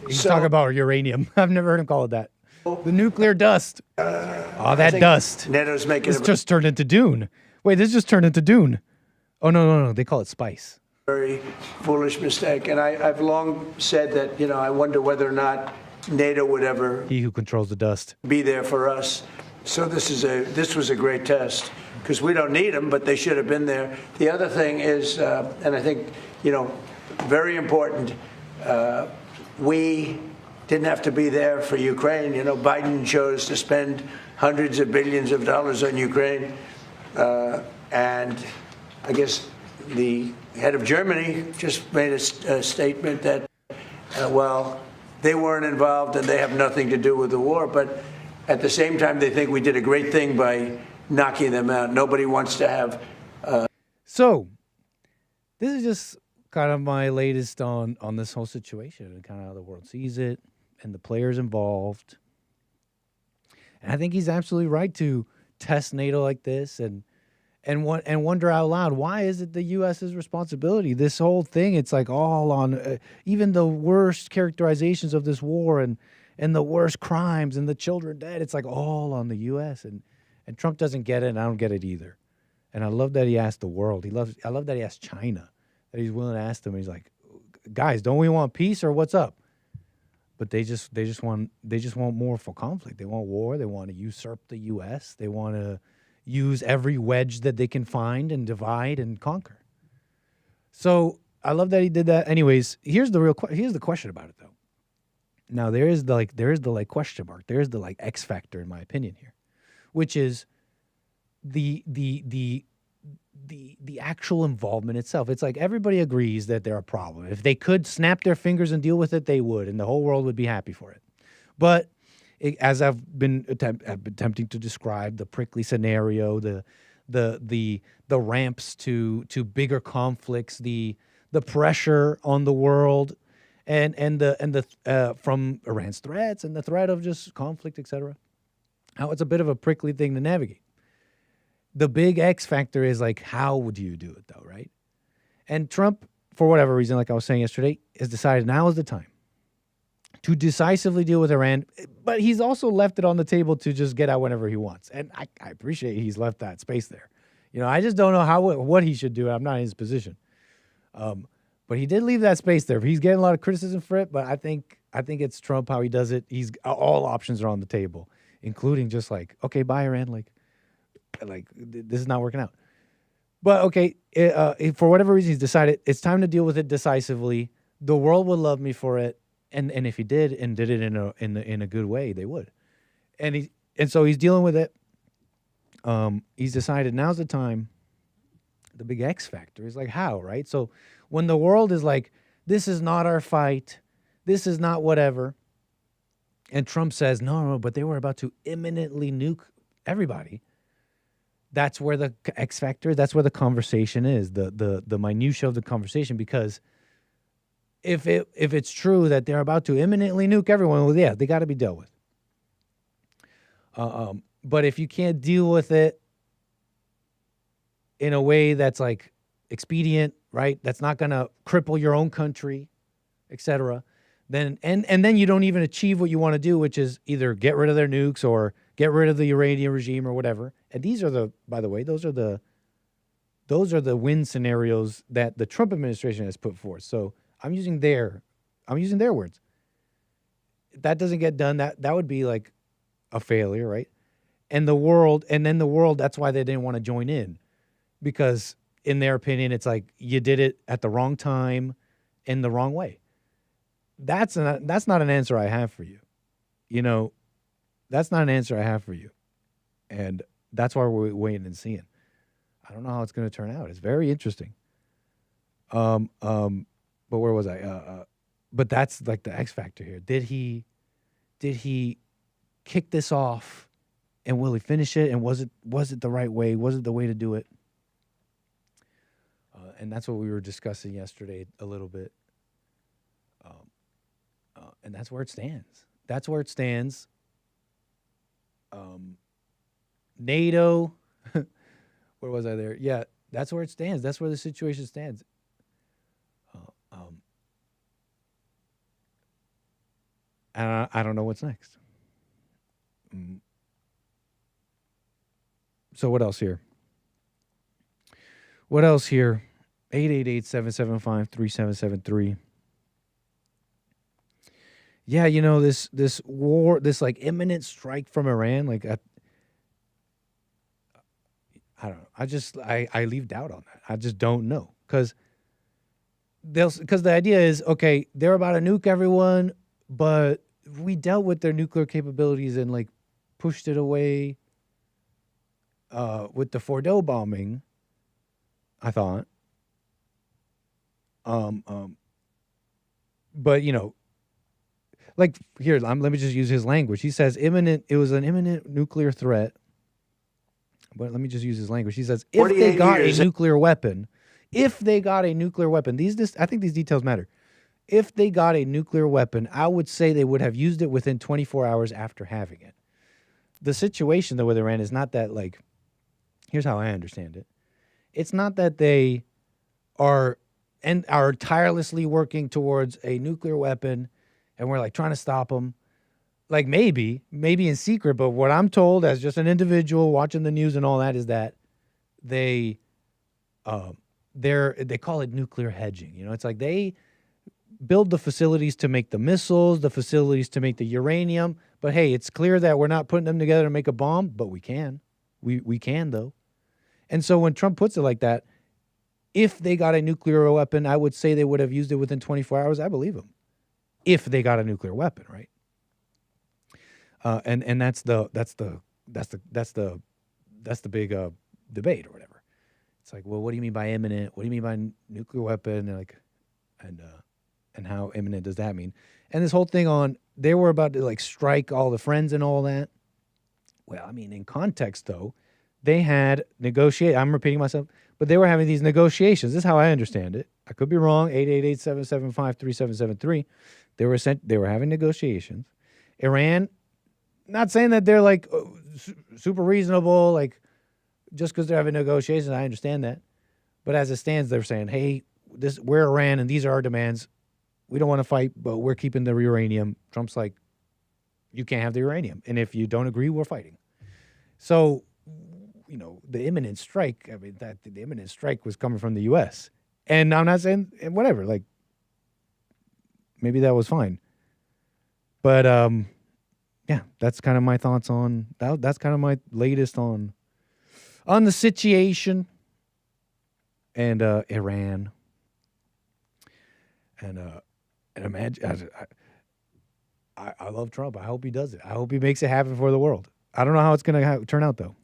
He's talking about uranium. I've never heard him call it that. The nuclear dust. That dust. NATO's making this just turned into Dune. Wait, this just turned into Dune. Oh, no. They call it spice. Very foolish mistake. And I've long said that, I wonder whether or not NATO would ever... He who controls the dust. ...be there for us. So this was a great test because we don't need them, but they should have been there. The other thing is, and I think, very important, we didn't have to be there for Ukraine. Biden chose to spend hundreds of billions of dollars on Ukraine. And I guess the head of Germany just made a statement that, they weren't involved and they have nothing to do with the war. But at the same time, they think we did a great thing by knocking them out. Nobody wants to have... So, this is just kind of my latest on this whole situation and kind of how the world sees it and the players involved. And I think he's absolutely right to test NATO like this and wonder out loud, why is it the U.S.'s responsibility? This whole thing, it's like all on even the worst characterizations of this war and the worst crimes and the children dead. It's like all on the U.S. And Trump doesn't get it, and I don't get it either. And I love that he asked the world. I love that he asked China, that he's willing to ask them. He's like, guys, don't we want peace or what's up? But they just want more for conflict. They want war. They want to usurp the U.S. They want to use every wedge that they can find and divide and conquer. So I love that he did that. Anyways, here's the question about it though. Now there is the question mark. There is the X factor in my opinion here, which is the actual involvement itself. It's like everybody agrees that they're a problem. If they could snap their fingers and deal with it, they would, and the whole world would be happy for it. But as I've been attempting to describe, the prickly scenario, the ramps to bigger conflicts, the pressure on the world, and the from Iran's threats and the threat of just conflict, etc. How it's a bit of a prickly thing to navigate. The big X factor is how would you do it though, right? And Trump, for whatever reason, like I was saying yesterday, has decided now is the time to decisively deal with Iran, but he's also left it on the table to just get out whenever he wants. And I appreciate he's left that space there. I just don't know what he should do. I'm not in his position. But he did leave that space there. He's getting a lot of criticism for it, but I think it's Trump how he does it. All options are on the table, including just like, okay, bye, Iran. Like this is not working out. But okay, for whatever reason, he's decided it's time to deal with it decisively. The world would love me for it, and if he did and did it in a good way, they would. And so he's dealing with it. He's decided now's the time. The big X factor is like how, right? So when the world is like, this is not our fight, this is not whatever, and Trump says no, but they were about to imminently nuke everybody. That's where the X factor, that's where the conversation is, the minutia of the conversation. Because if it's true that they're about to imminently nuke everyone, well, yeah, they got to be dealt with. But if you can't deal with it in a way that's like expedient, right? That's not going to cripple your own country, etc. Then and then you don't even achieve what you want to do, which is either get rid of their nukes or get rid of the Iranian regime or whatever. And these are by the way, those are the win scenarios that the Trump administration has put forth. So I'm using their words. If that doesn't get done, that would be like a failure, right? And then the world, that's why they didn't want to join in. Because in their opinion, it's like you did it at the wrong time in the wrong way. That's not an answer I have for you. That's not an answer I have for you. And that's why we're waiting and seeing. I don't know how it's going to turn out. It's very interesting. But where was I? But that's like the X factor here. Did he kick this off, and will he finish it? And was it the right way? Was it the way to do it? And that's what we were discussing yesterday a little bit. And that's where it stands. That's where it stands. NATO, where was I there? Yeah, that's where it stands. That's where the situation stands. And I don't know what's next. So what else here? 888-775-3773. Yeah, this war, this like imminent strike from Iran, like I don't know. I leave doubt on that. I just don't know. Because the idea is, okay, they're about to nuke everyone, but we dealt with their nuclear capabilities and like pushed it away with the Fordo bombing, I thought. But like here, let me just use his language. He says it was an imminent nuclear threat. But let me just use his language. He says if they got a nuclear weapon, I think these details matter. If they got a nuclear weapon, I would say they would have used it within 24 hours after having it. The situation, though, with Iran is not that, like, here's how I understand it. It's not that they are tirelessly working towards a nuclear weapon and we're, like, trying to stop them. Like, maybe in secret, but what I'm told as just an individual watching the news and all that is that they call it nuclear hedging. It's like they build the facilities to make the missiles, the facilities to make the uranium. But hey, it's clear that we're not putting them together to make a bomb, but we can. We can, though. And so when Trump puts it like that, if they got a nuclear weapon, I would say they would have used it within 24 hours. I believe him. If they got a nuclear weapon, right? And that's the big debate or whatever. It's like, well, what do you mean by imminent? What do you mean by nuclear weapon? And how imminent does that mean? And this whole thing on they were about to like strike all the friends and all that. Well, I mean, in context though, they had I'm repeating myself, but they were having these negotiations. This is how I understand it. I could be wrong. 888-775-3773. They were having negotiations. Iran, not saying that they're like super reasonable, like just because they're having negotiations. I understand that, but as it stands, they're saying, "Hey, we're Iran, and these are our demands. We don't want to fight, but we're keeping the uranium." Trump's like, "You can't have the uranium, and if you don't agree, we're fighting." So the imminent strike. I mean, that the imminent strike was coming from the U.S. And I'm not saying whatever. Like, maybe that was fine. But yeah, that's kind of my thoughts on that. That's kind of my latest on the situation and Iran. And imagine, I love Trump. I hope he does it. I hope he makes it happen for the world. I don't know how it's going to turn out, though.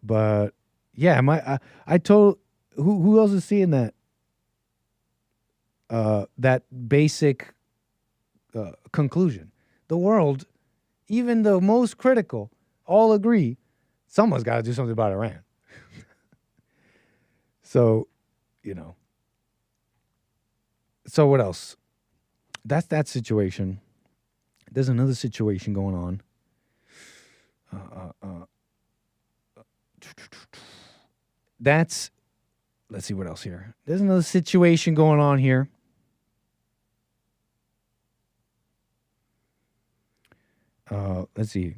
But yeah, I told who else is seeing that that basic conclusion. The world, even the most critical, all agree someone's got to do something about Iran. So, So what else? That's that situation. There's another situation going on. Let's see what else here. There's another situation going on here. Let's see.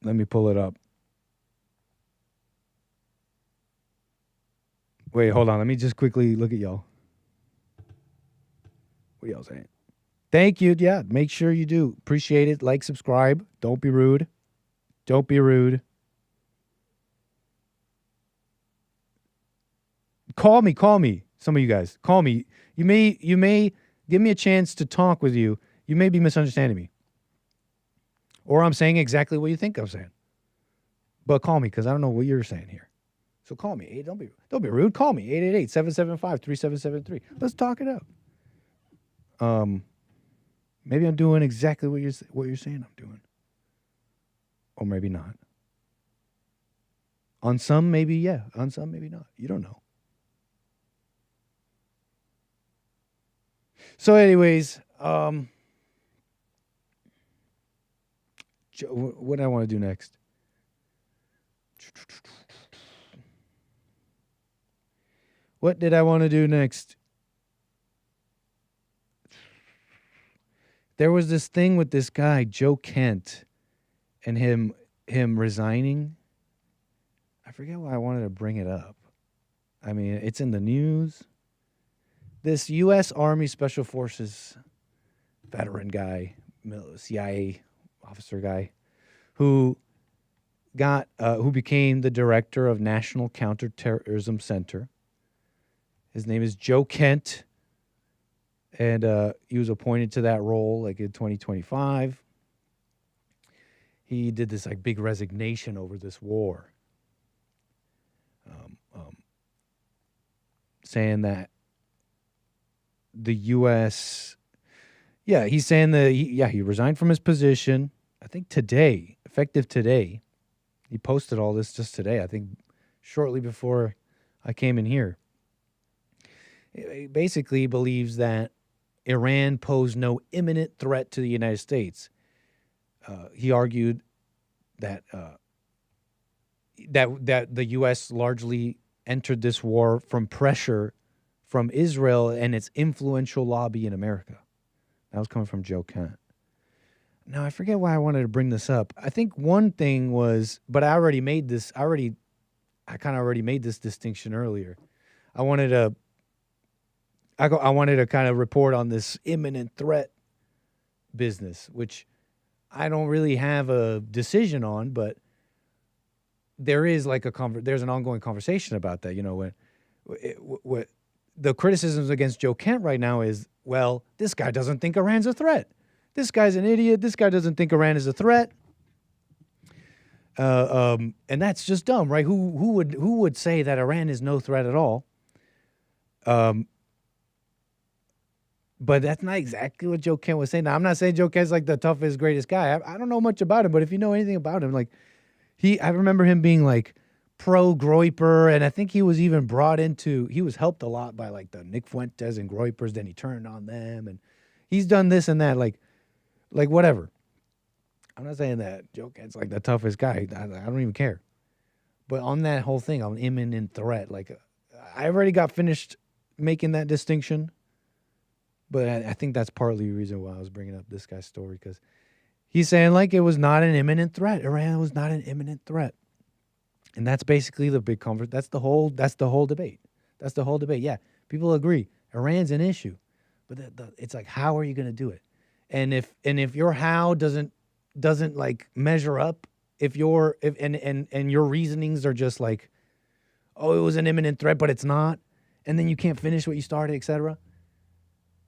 Let me pull it up. Wait, hold on. Let me just quickly look at y'all. What y'all saying? Thank you. Yeah, make sure you do. Appreciate it. Like, subscribe. Don't be rude. Don't be rude. Call me. Some of you guys, call me. You may give me a chance to talk with you. You may be misunderstanding me. Or I'm saying exactly what you think I'm saying. But call me, because I don't know what you're saying here. So call me. Hey, don't be rude. Call me. 888-775-3773. Let's talk it out. Maybe I'm doing exactly what you're saying I'm doing. Or maybe not. On some, maybe yeah. On some, maybe not. You don't know. So anyways, what do I want to do next? What did I want to do next? There was this thing with this guy, Joe Kent, and him resigning. I forget why I wanted to bring it up. I mean, it's in the news. This U.S. Army Special Forces veteran guy, CIA officer guy, who became the director of National Counterterrorism Center. His name is Joe Kent, and he was appointed to that role like in 2025. He did this like big resignation over this war, saying that the U.S. he's saying that he resigned from his position. I think today, effective today. He posted all this just today. I think shortly before I came in here. He basically believes that Iran posed no imminent threat to the United States. He argued that that the U.S. largely entered this war from pressure from Israel and its influential lobby in America. That was coming from Joe Kent. Now, I forget why I wanted to bring this up. I think one thing was, but I already made this. I kind of already made this distinction earlier. I wanted to kind of report on this imminent threat business, which I don't really have a decision on, but there is like there's an ongoing conversation about that. What the criticisms against Joe Kent right now is, well, this guy doesn't think Iran's a threat. This guy's an idiot. This guy doesn't think Iran is a threat. And that's just dumb, right? Who would say that Iran is no threat at all? But that's not exactly what Joe Kent was saying. Now, I'm not saying Joe Kent's like the toughest, greatest guy. I don't know much about him, but if you know anything about him, like I remember him being like pro-Groyper, and I think he was even he was helped a lot by like the Nick Fuentes and Groypers, then he turned on them, and he's done this and that, like whatever. I'm not saying that Joe Kent's like the toughest guy. I don't even care. But on that whole thing, on imminent threat, like I already got finished making that distinction. But I think that's partly the reason why I was bringing up this guy's story, because He's saying like it was not an imminent threat. Iran was not an imminent threat. And that's basically the big conversation. That's the whole debate. That's the whole debate. Yeah, people agree. Iran's an issue. But it's like, how are you going to do it? And if your how doesn't like measure up, and your reasonings are just like, oh, it was an imminent threat, but it's not, and then you can't finish what you started, etc.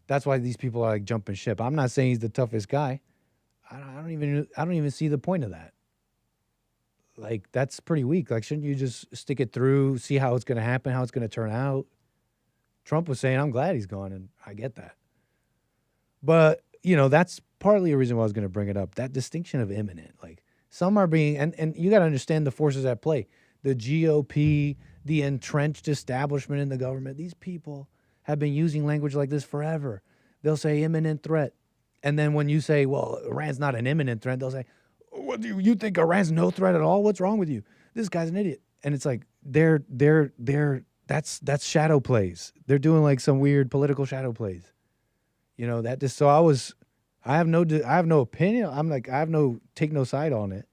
That's why these people are like jumping ship. I'm not saying he's the toughest guy. I don't even see the point of that. Like, that's pretty weak. Like, shouldn't you just stick it through, see how it's going to happen, how it's going to turn out? Trump was saying, I'm glad he's gone, and I get that. But, that's partly a reason why I was going to bring it up. That distinction of imminent. Like, some are being, and you got to understand the forces at play. The GOP, the entrenched establishment in the government, these people have been using language like this forever. They'll say imminent threat. And then when you say, well, Iran's not an imminent threat, they'll say, what do you think Iran's no threat at all? What's wrong with you? This guy's an idiot. And it's like that's shadow plays. They're doing like some weird political shadow plays. I have no opinion. I'm like, take no side on it.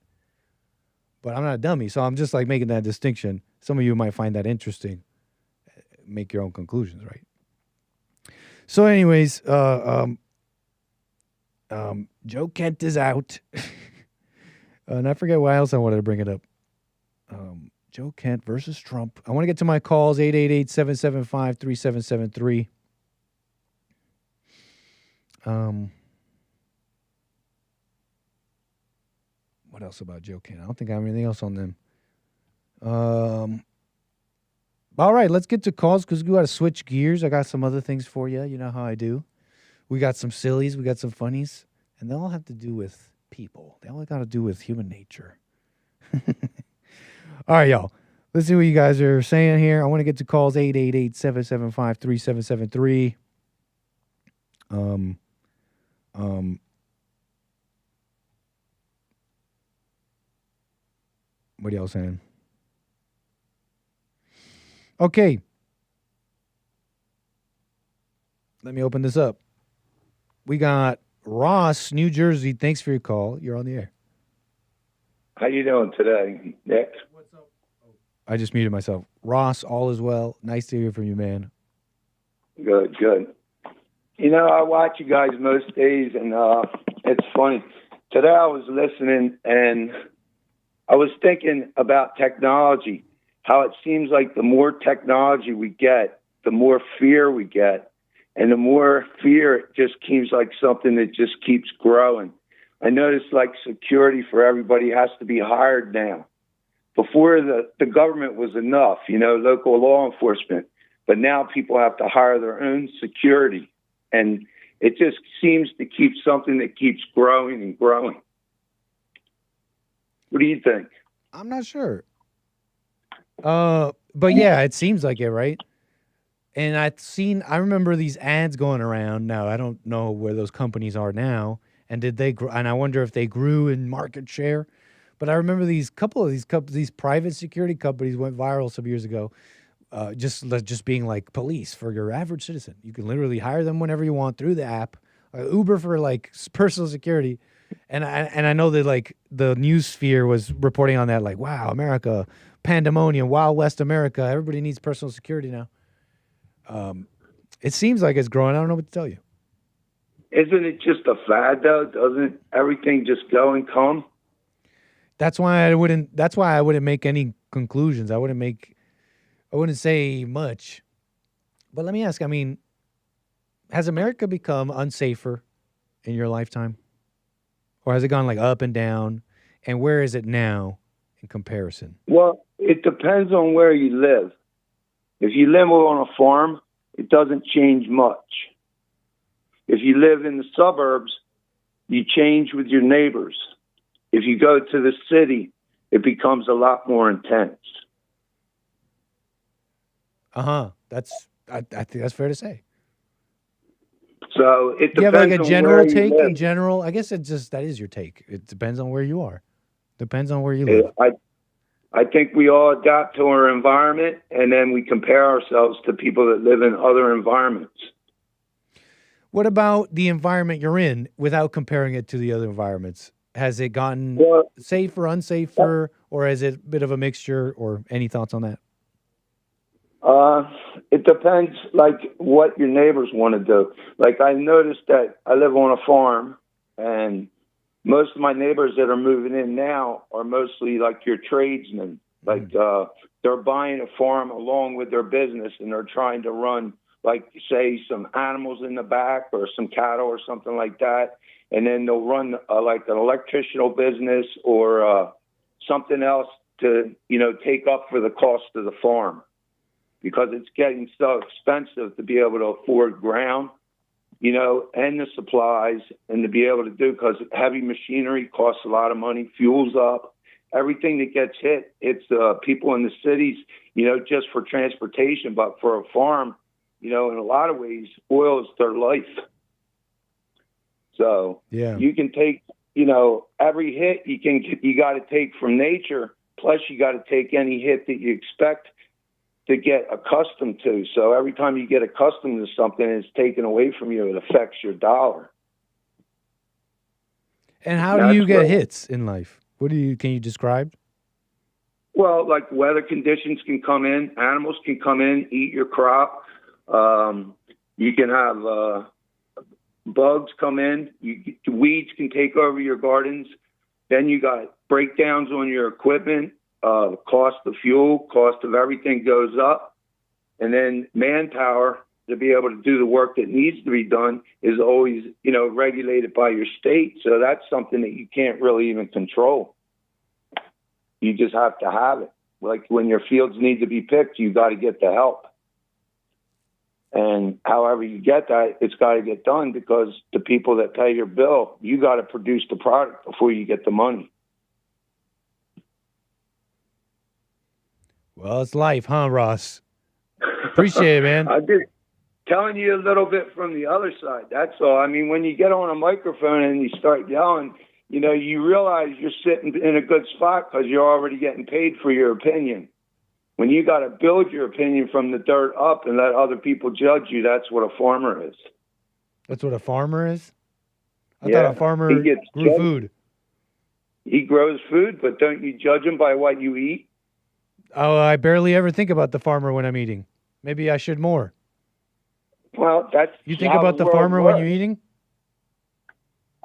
But I'm not a dummy, so I'm just like making that distinction. Some of you might find that interesting. Make your own conclusions, right? So anyways, Joe Kent is out. And I forget why else I wanted to bring it up. Joe Kent versus Trump. I want to get to my calls, 888-775-3773. What else about Joe Kent? I don't think I have anything else on them. All right, let's get to calls because we got to switch gears. I got some other things for you. You know how I do. We got some sillies. We got some funnies. And they all have to do with people. They all got to do with human nature. All right, y'all. Let's see what you guys are saying here. I want to get to calls 888-775-3773. What are y'all saying? Okay. Let me open this up. We got Ross, New Jersey. Thanks for your call. You're on the air. How you doing today, Nick? What's up? I just muted myself. Ross, all is well. Nice to hear from you, man. Good. I watch you guys most days, and it's funny. Today I was listening, and I was thinking about technology, how it seems like the more technology we get, the more fear we get. And the more fear, it just seems like something that just keeps growing. I noticed like security for everybody has to be hired now. Before the government was enough, local law enforcement. But now people have to hire their own security. And it just seems to keep something that keeps growing and growing. What do you think? I'm not sure. But yeah, it seems like it, right? And I remember these ads going around. Now, I don't know where those companies are now. And did they grow? And I wonder if they grew in market share. But I remember these private security companies went viral some years ago. Just being like police for your average citizen. You can literally hire them whenever you want through the app. Uber for like personal security. And I know that like the news sphere was reporting on that, like, wow, America, pandemonium, Wild West America. Everybody needs personal security now. It seems like it's growing. I don't know what to tell you. Isn't it just a fad, though? Doesn't everything just go and come? That's why I wouldn't make any conclusions. I wouldn't say much. But let me ask, has America become unsafer in your lifetime? Or has it gone like up and down? And where is it now in comparison? Well, it depends on where you live. If you live on a farm, it doesn't change much. If you live in the suburbs, you change with your neighbors. If you go to the city, it becomes a lot more intense. I think that's fair to say. So it depends. You have like a general take in general. I guess that is your take. It depends on where you are. Depends on where you live. I think we all adapt to our environment, and then we compare ourselves to people that live in other environments. What about the environment you're in without comparing it to the other environments? Has it gotten Well, safer, unsafer, or is it a bit of a mixture? Or any thoughts on that? It depends, like, what your neighbors want to do. Like, I noticed that I live on a farm, and most of my neighbors that are moving in now are mostly like your tradesmen. Like, they're buying a farm along with their business, and they're trying to run, like, say, some animals in the back or some cattle or something like that. And then they'll run like an electrical business or something else to, take up for the cost of the farm, because it's getting so expensive to be able to afford ground, and the supplies, and to be able to do, because heavy machinery costs a lot of money, fuel's up. Everything that gets hit, it's people in the cities, just for transportation, but for a farm, in a lot of ways, oil is their life. So you can take, every hit you got to take from nature, plus you got to take any hit that you expect to get accustomed to. So every time you get accustomed to something, it's taken away from you. It affects your dollar. And how do you get hits in life? Can you describe? Well, like weather conditions can come in, animals can come in, eat your crop. You can have bugs come in. Weeds can take over your gardens. Then you got breakdowns on your equipment. The cost of fuel, cost of everything goes up. And then manpower to be able to do the work that needs to be done is always, regulated by your state. So that's something that you can't really even control. You just have to have it. Like when your fields need to be picked, you got to get the help. And however you get that, it's got to get done, because the people that pay your bill, you got to produce the product before you get the money. Well, it's life, huh, Ross? Appreciate it, man. I'm just telling you a little bit from the other side. That's all. I mean, when you get on a microphone and you start yelling, you realize you're sitting in a good spot because you're already getting paid for your opinion. When you got to build your opinion from the dirt up and let other people judge you, that's what a farmer is. That's what a farmer is? I thought a farmer grew food. He grows food, but don't you judge him by what you eat? Oh, I barely ever think about the farmer when I'm eating. Maybe I should more. Well, that's you think about the farmer when you're eating?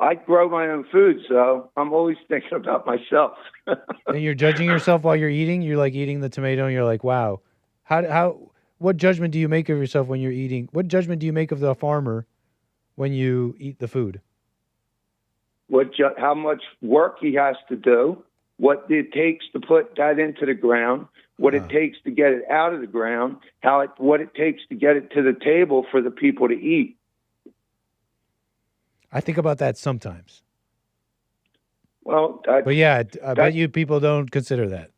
I grow my own food, so I'm always thinking about myself. And you're judging yourself while you're eating? You're like eating the tomato and you're like, wow. What judgment do you make of yourself when you're eating? What judgment do you make of the farmer when you eat the food? How much work he has to do, what it takes to put that into the ground, what it takes to get it out of the ground, what it takes to get it to the table for the people to eat. I think about that sometimes. Well, but yeah, I bet you people don't consider that.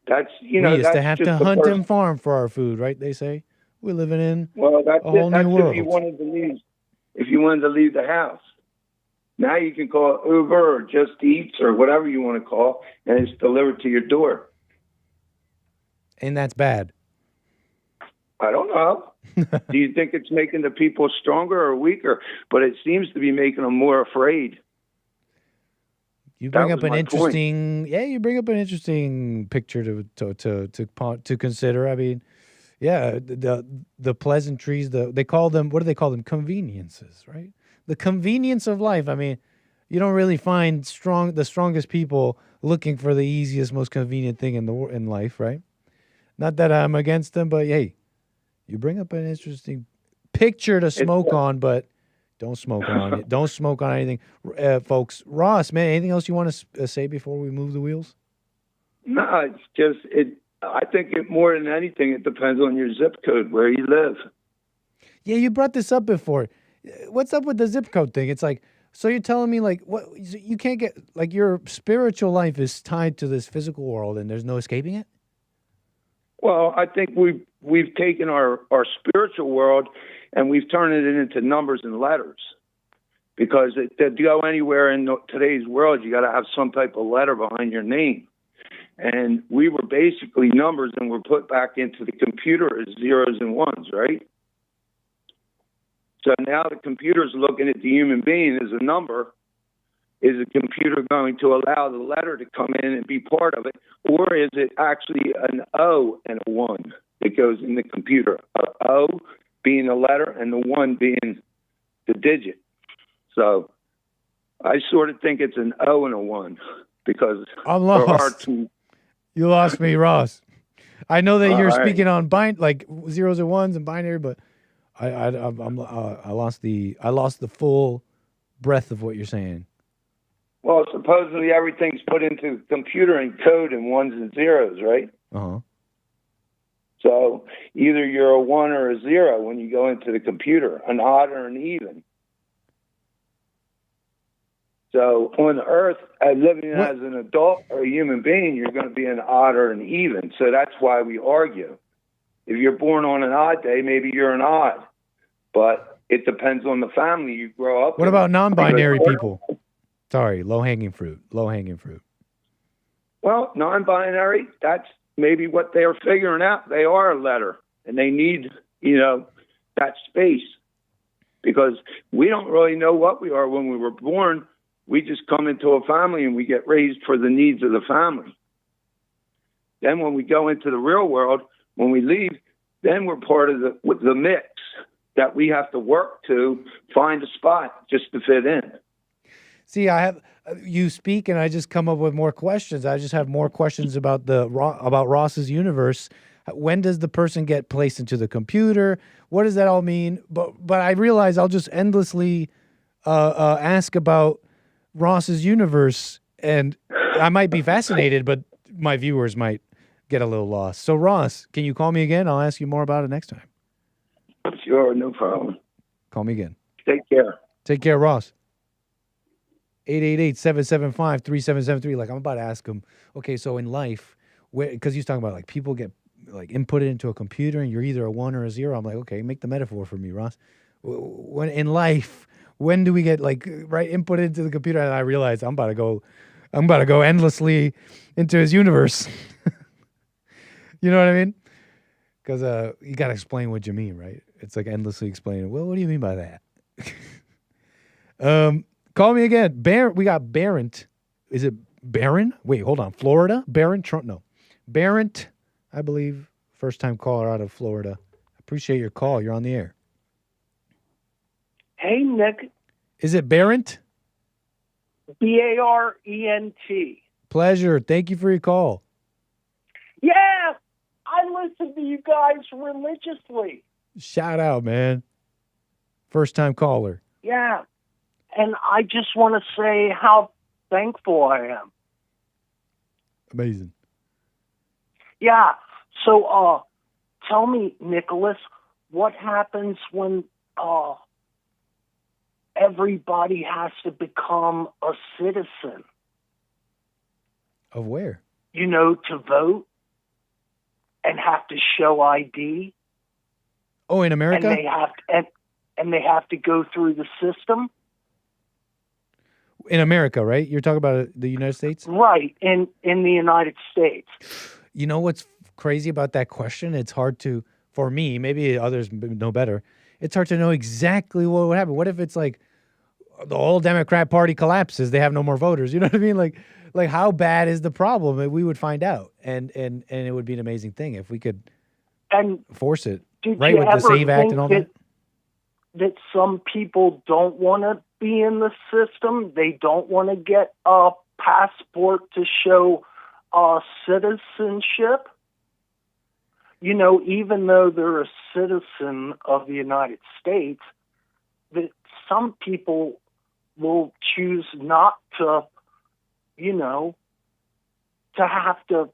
That's we used to have to hunt and farm for our food, right? They say we're living in a whole new world. If you wanted to leave the house. Now you can call it Uber or Just Eats or whatever you want to call, and it's delivered to your door. And that's bad. I don't know. Do you think it's making the people stronger or weaker? But it seems to be making them more afraid. You bring up an interesting, you bring up an interesting picture to consider. I mean, yeah, the pleasantries, they call them, what do they call them? Conveniences, right? The convenience of life. I mean, you don't really find the strongest people looking for the easiest, most convenient thing in life, right? Not that I'm against them, but hey, you bring up an interesting picture to smoke on, but don't smoke on it. Don't smoke on anything, folks. Ross, man, anything else you want to say before we move the wheels? No, it's just I think more than anything, it depends on your zip code, where you live. Yeah, you brought this up before. What's up with the zip code thing? It's like, so you're telling me like what you can't get, like your spiritual life is tied to this physical world and there's no escaping it? Well, I think we've taken our spiritual world and we've turned it into numbers and letters, because to go anywhere in today's world, you got to have some type of letter behind your name. And we were basically numbers and were put back into the computer as zeros and ones, right? So now the computer's looking at the human being as a number, is a computer going to allow the letter to come in and be part of it, or is it actually an O and a 1 that goes in the computer? A O being the letter and the 1 being the digit. So I sort of think it's an O and a 1 because I'm there are lost. two. You lost me, Ross. I know that you're All right. speaking on like zeros and ones and binary, but I lost the full breadth of what you're saying. Well, supposedly everything's put into the computer in code in 1s and 0s, right? Uh-huh. So either you're a 1 or a 0 when you go into the computer, an odd or an even. So on Earth, living as an adult or a human being, you're going to be an odd or an even. So that's why we argue. If you're born on an odd day, maybe you're an odd. But it depends on the family you grow up in. What about non-binary people? Sorry, low-hanging fruit. Low-hanging fruit. Well, non-binary, that's maybe what they're figuring out. They are a letter, and they need, that space. Because we don't really know what we are when we were born. We just come into a family and we get raised for the needs of the family. Then when we go into the real world, when we leave, then we're part of the mix that we have to work to find a spot just to fit in. See, you speak and I just come up with more questions. I just have more questions about Ross's universe. When does the person get placed into the computer? What does that all mean? But I realize I'll just endlessly ask about Ross's universe, and I might be fascinated, but my viewers might get a little lost. So, Ross, can you call me again? I'll ask you more about it next time. Sure, no problem. Call me again. Take care. Take care, Ross. 888-775-3773. Like, I'm about to ask him, okay, so in life, because he's talking about, like, people get, like, inputted into a computer and you're either a 1 or a 0. I'm like, okay, make the metaphor for me, Ross. When in life, when do we get, like, right, input into the computer? And I realize I'm about to go endlessly into his universe. You know what I mean? Because you got to explain what you mean, right? It's like endlessly explaining. Well, what do you mean by that? Call me again. We got Barrent. Is it Barron? Wait, hold on. Florida? Barron? Trump? No. Barrent, I believe. First-time caller out of Florida. Appreciate your call. You're on the air. Hey, Nick. Is it Barrent? Barent. Pleasure. Thank you for your call. Yeah, I listen to you guys religiously. Shout out, man. First-time caller. Yeah, and I just want to say how thankful I am. Amazing. Yeah, so tell me, Nicholas, what happens when everybody has to become a citizen? Of where? To vote and have to show ID. Oh, in America? And they have to go through the system. In America, right? You're talking about the United States? Right, in the United States. You know what's crazy about that question? It's hard to, for me, maybe others know better, it's hard to know exactly what would happen. What if it's like the whole Democrat Party collapses, they have no more voters? You know what I mean? Like how bad is the problem? We would find out, and it would be an amazing thing if we could force it, right, with the SAVE Act and all that. That some people don't want to be in the system. They don't want to get a passport to show citizenship. Even though they're a citizen of the United States, that some people will choose not to, to have to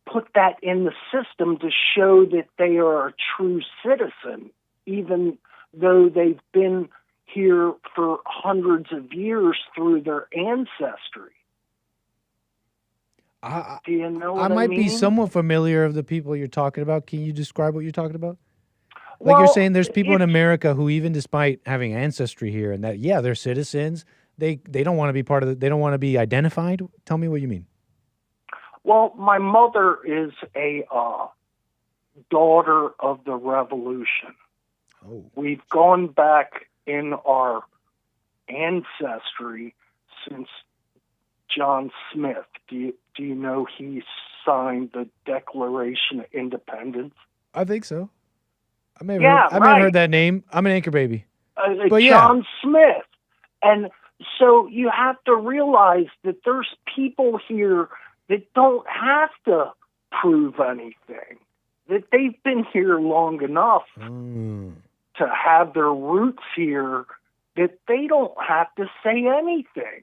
put that in the system to show that they are a true citizen, even though they've been here for hundreds of years through their ancestry. Do you know what I might mean? be somewhat familiar of the people you're talking about. Can you describe what you're talking about? Like you're saying there's people in America who, even despite having ancestry here and that, yeah, they're citizens, they don't want to be part of they don't want to be identified. Tell me what you mean. Well, my mother is a daughter of the Revolution. Oh. We've gone back in our ancestry since John Smith. Do you know he signed the Declaration of Independence? I think so. I may have heard that name. I'm an anchor baby. But John Smith. And so you have to realize that there's people here that don't have to prove anything, that they've been here long enough to have their roots here, that they don't have to say anything.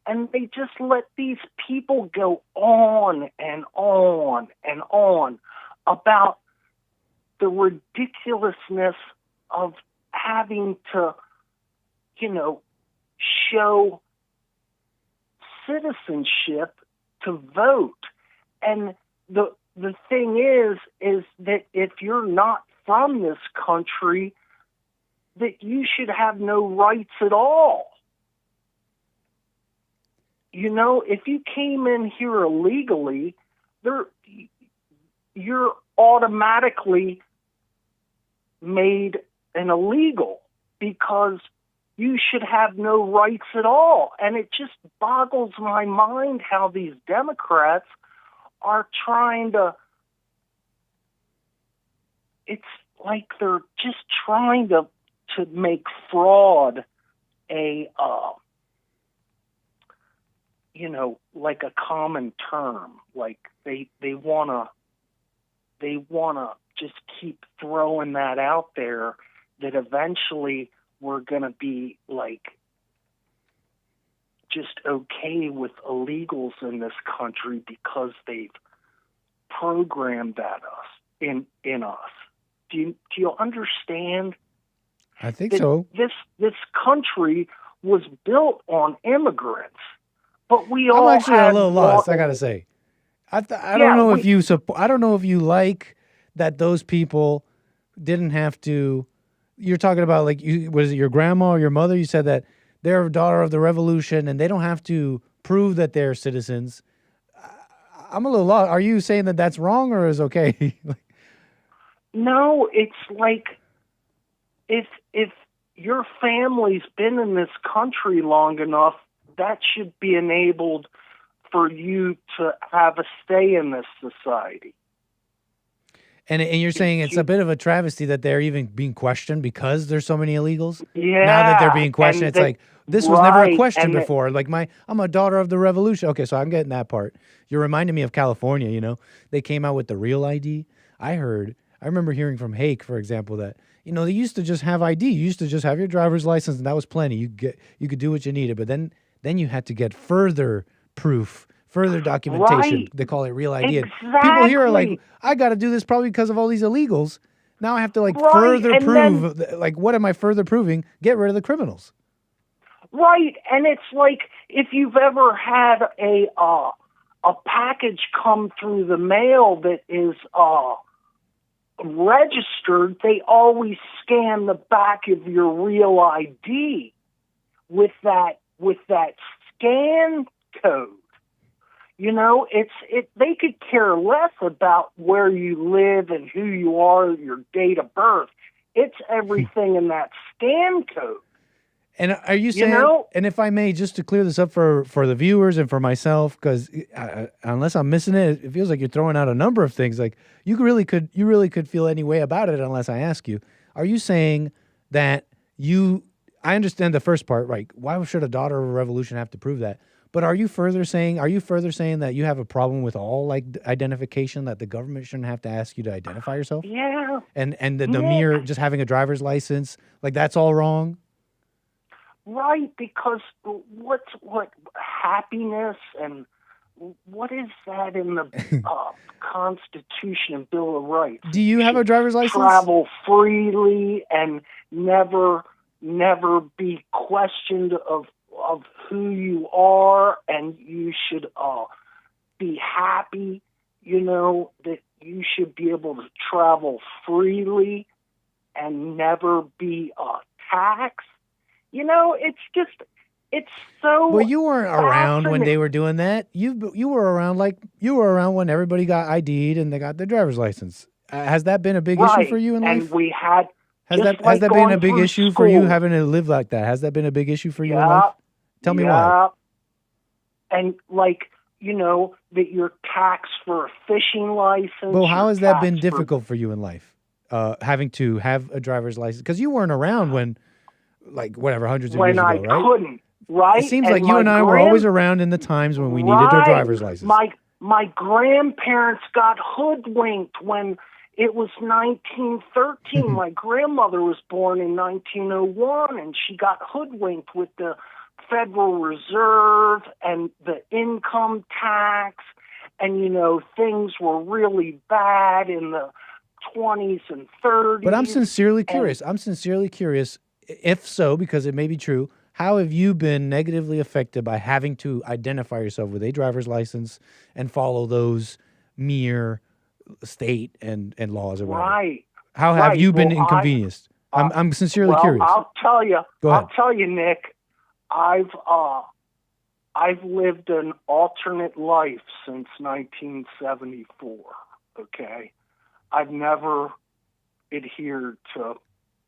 And they just let these people go on and on and on about the ridiculousness of having to, show citizenship to vote. And the thing is that if you're not from this country, that you should have no rights at all. If you came in here illegally, you're automatically made an illegal because you should have no rights at all. And it just boggles my mind how these Democrats are trying to, it's like they're just trying to make fraud like a common term. Like they wanna just keep throwing that out there, that eventually we're gonna be like just okay with illegals in this country because they've programmed that in us. Do you understand? I think so. This country was built on immigrants, but I'm actually a little lost. I gotta say, I don't know if you I don't know if you like that those people didn't have to. You're talking about was it your grandma or your mother? You said that they're a daughter of the revolution and they don't have to prove that they're citizens. I'm a little lost. Are you saying that that's wrong or is okay? No, it's like if your family's been in this country long enough, that should be enabled for you to have a stay in this society. And you're saying it's a bit of a travesty that they're even being questioned because there's so many illegals? Yeah. Now that they're being questioned, it's like, this was never a question before. Like, I'm a daughter of the revolution. Okay, so I'm getting that part. You're reminding me of California, They came out with the real ID. I remember hearing from Hake, for example, that, they used to just have ID. You used to just have your driver's license, and that was plenty. You could do what you needed. But then you had to get further proof, further documentation. Right. They call it real ID. Exactly. And people here are like, I got to do this probably because of all these illegals. Now I have to further prove. What am I further proving? Get rid of the criminals. Right, and it's like if you've ever had a package come through the mail that is registered, they always scan the back of your real ID with that scan code. They could care less about where you live and who you are, your date of birth. It's everything in that scan code. And are you saying, and if I may, just to clear this up for the viewers and for myself, because unless I'm missing it, it feels like you're throwing out a number of things. Like you really could feel any way about it unless I ask you. Are you saying that I understand the first part, right? Why should a daughter of a revolution have to prove that? But are you further saying that you have a problem with all identification, that the government shouldn't have to ask you to identify yourself? Yeah. And the mere just having a driver's license, that's all wrong? Right, because what happiness and what is that in the Constitution and Bill of Rights? Do you have a driver's license? Travel freely and never be questioned of who you are, and you should be happy, that you should be able to travel freely and never be taxed. It's so. Well, you weren't around when they were doing that. You were around when everybody got ID'd and they got their driver's license. Has that been a big issue for you in life? And we had Has that been a big issue for you having to live like that? Has that been a big issue for you in life? Tell me why. And like, that you're taxed for a fishing license. Well, how has that been difficult for you in life? Having to have a driver's license? Because you weren't around when, like, whatever, hundreds of years ago, right? When I couldn't, right? It seems like you and I were always around in the times when we needed our driver's license. My grandparents got hoodwinked when it was 1913. My grandmother was born in 1901, and she got hoodwinked with the Federal Reserve and the income tax, and things were really bad in the 20s and 30s. But I'm sincerely curious. If so, because it may be true, how have you been negatively affected by having to identify yourself with a driver's license and follow those mere state and laws or whatever? Right. How have you been inconvenienced? I'm sincerely curious. I'll tell you. Go ahead. I'll tell you, Nick. I've lived an alternate life since 1974. Okay, I've never adhered to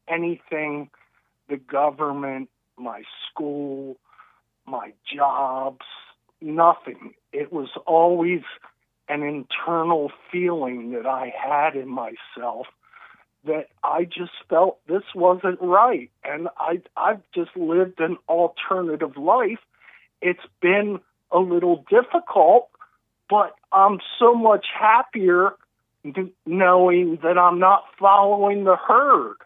anything the government, my school, my jobs, nothing. It was always an internal feeling that I had in myself that I just felt this wasn't right. And I've just lived an alternative life. It's been a little difficult, but I'm so much happier knowing that I'm not following the herd,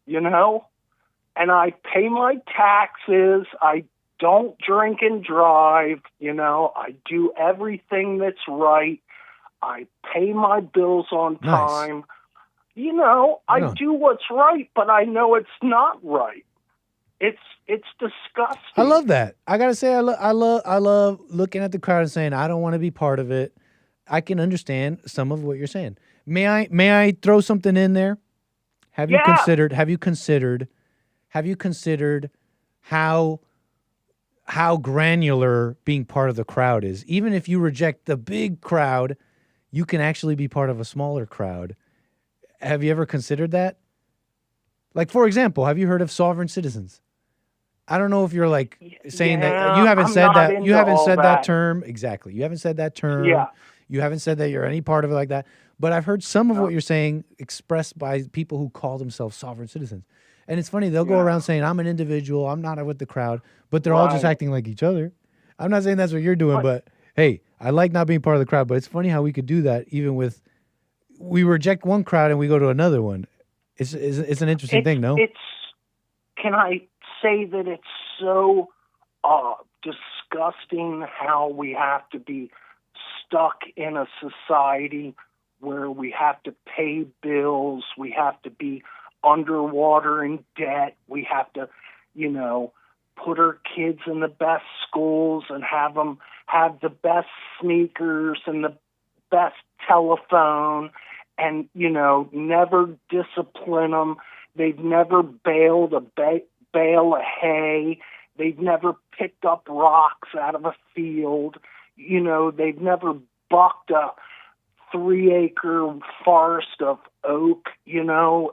And I pay my taxes. I don't drink and drive. I do everything that's right. I pay my bills on time. Nice. I do what's right, but I know it's not right. It's disgusting. I love that. I gotta say, I love looking at the crowd and saying, I don't want to be part of it. I can understand some of what you're saying. May I throw something in there? Have you considered how granular being part of the crowd is? Even if you reject the big crowd, you can actually be part of a smaller crowd. Have you ever considered that? Like, for example, have you heard of sovereign citizens? I don't know if you're like saying that you haven't said that. You haven't said that term. Exactly. You haven't said that term. Yeah. You haven't said that you're any part of it like that. But I've heard some of what you're saying expressed by people who call themselves sovereign citizens. And it's funny, they'll go around saying, I'm an individual, I'm not with the crowd, but they're all just acting like each other. I'm not saying that's what you're doing, but hey, I like not being part of the crowd, but it's funny how we could do that even with, we reject one crowd and we go to another one. It's an interesting thing, no? Can I say that it's so disgusting how we have to be stuck in a society where we have to pay bills, we have to be underwater in debt, we have to, put our kids in the best schools and have them have the best sneakers and the best telephone and, never discipline them. They've never baled a bale of hay. They've never picked up rocks out of a field. They've never bucked a 3-acre forest of oak,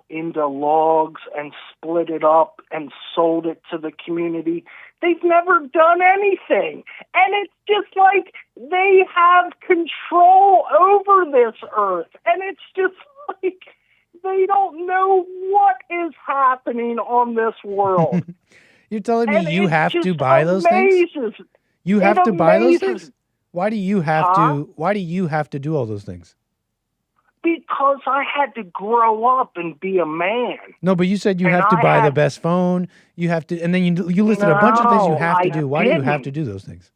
into logs and split it up and sold it to the community. They've never done anything. And it's just like they have control over this earth. And it's just like they don't know what is happening on this world. You're telling me you have to buy those things? You have to buy those things? Why do you have to? Why do you have to do all those things? Because I had to grow up and be a man. No, but you said you have to buy the best phone. You have to, and then you listed a bunch of things you have to do. Why do you have to do those things?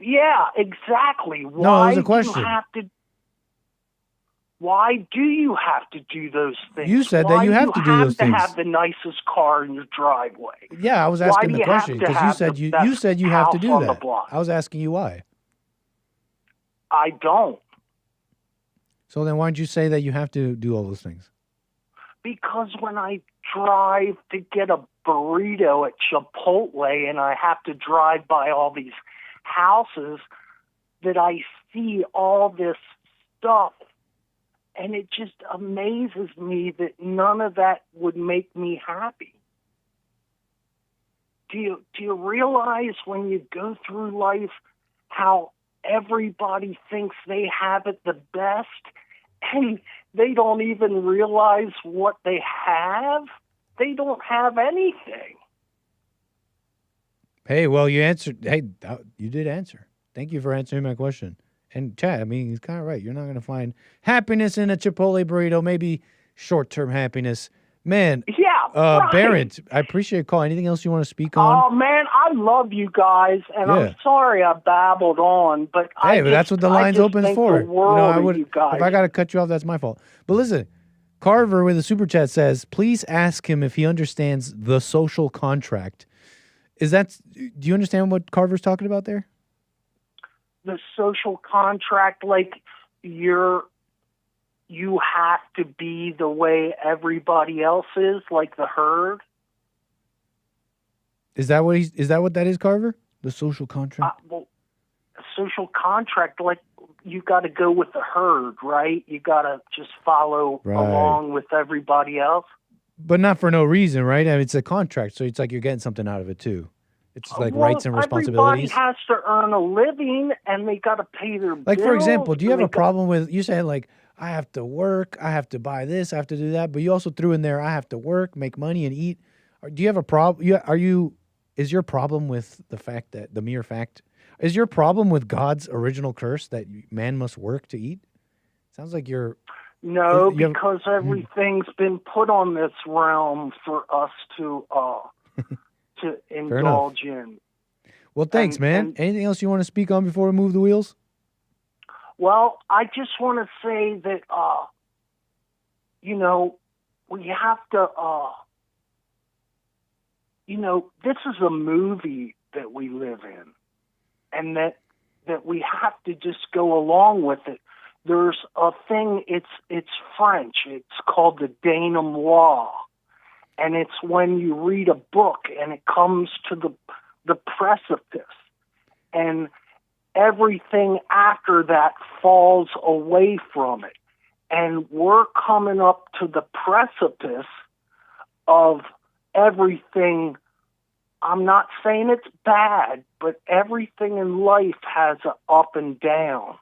Yeah, exactly. No, that was a question. Why do you have to do those things? You said that you have to do those things. Why do you have to have the nicest car in your driveway? Yeah, I was asking the question because you said you have to do that. I was asking you why. I don't. So then why did you say that you have to do all those things? Because when I drive to get a burrito at Chipotle and I have to drive by all these houses, that I see all this stuff And it just amazes me that none of that would make me happy. Do you realize when you go through life how everybody thinks they have it the best and they don't even realize what they have? They don't have anything. Hey, well, you answered. Hey, you did answer. Thank you for answering my question. And Chad, I mean, he's kind of right. You're not going to find happiness in a Chipotle burrito, maybe short-term happiness. Man, yeah, right. Barrett, I appreciate your call. Anything else you want to speak on? Oh, man, I love you guys, and Yeah. I'm sorry I babbled on, but Hey, but that's what the line's open for. The world I would, you guys. if I got to cut you off, that's my fault. But listen, Carver with a super chat says, please ask him if he understands the social contract. Do you understand what Carver's talking about there? The social contract, like you have to be the way everybody else is, like the herd. Is that what that is, Carver? The social contract? Well, a social contract, like you got to go with the herd, right? You got to just follow along with everybody else. But not for no reason, right? I mean, it's a contract, so it's like you're getting something out of it too. It's like rights and responsibilities. Everybody has to earn a living, and they got to pay their bills. Like, for example, do you have a problem with, you saying like, I have to work, I have to buy this, I have to do that, but you also threw in there, I have to work, make money, and eat. Do you have a problem? Is your problem with is your problem with God's original curse that man must work to eat? Sounds like you're... No, because everything's been put on this realm for us to indulge in. Well, thanks, man. Anything else you want to speak on before we move the wheels? Well, I just want to say that, we have to, this is a movie that we live in, and that we have to just go along with it. There's a thing, it's French, it's called the denouement. And it's when you read a book and it comes to the precipice, and everything after that falls away from it. And we're coming up to the precipice of everything. I'm not saying it's bad, but everything in life has an up and down.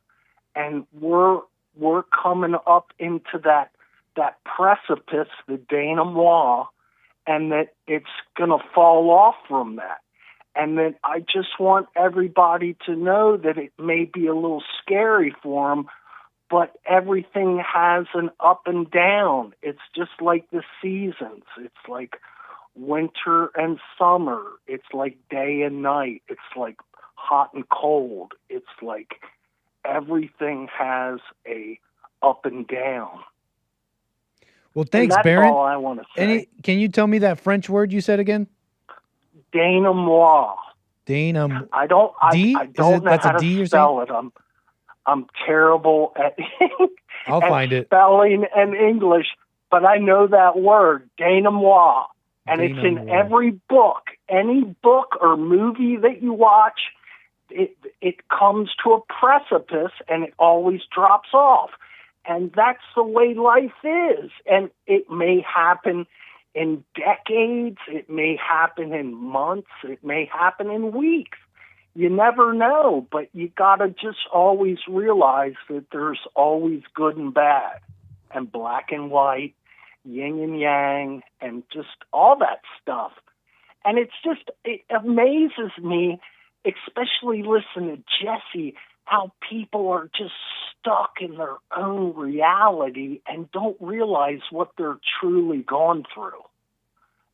And we're coming up into that precipice, the denouement, and that it's going to fall off from that. And that I just want everybody to know that it may be a little scary for them, but everything has an up and down. It's just like the seasons. It's like winter and summer. It's like day and night. It's like hot and cold. It's like everything has a up and down. Well, thanks, that's Barrett. all I want to say. Can you tell me that French word you said again? Denouement. I don't know how to spell it. I'm terrible at I'll find it. Spelling and English, but I know that word, denouement. And it's in every book. Any book or movie that you watch, it comes to a precipice and it always drops off. And that's the way life is. And it may happen in decades. It may happen in months. It may happen in weeks. You never know. But you got to just always realize that there's always good and bad, and black and white, yin and yang, and just all that stuff. And it amazes me, especially listen to Jesse, how people are just stuck in their own reality and don't realize what they're truly gone through.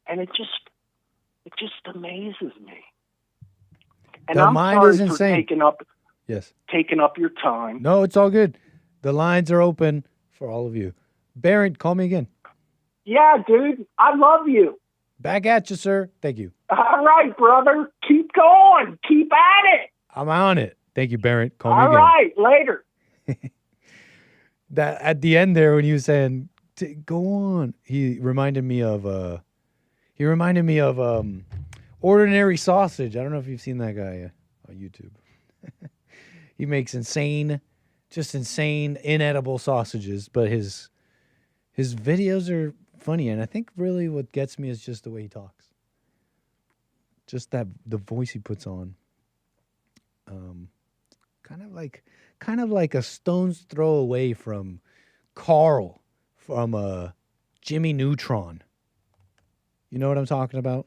And it just amazes me. And I'm sorry for taking up your time. No, it's all good. The lines are open for all of you. Barrett, call me again. Yeah, dude. I love you. Back at you, sir. Thank you. All right, brother. Keep going. Keep at it. I'm on it. Thank you, Barrett. Call me again. All right, later. That at the end there when he was saying, "Go on," he reminded me of Ordinary Sausage. I don't know if you've seen that guy on YouTube. He makes insane just insane, inedible sausages. But his videos are funny, and I think really what gets me is just the way he talks. Just the voice he puts on. Kind of like a stone's throw away from Carl from Jimmy Neutron. You know what I'm talking about?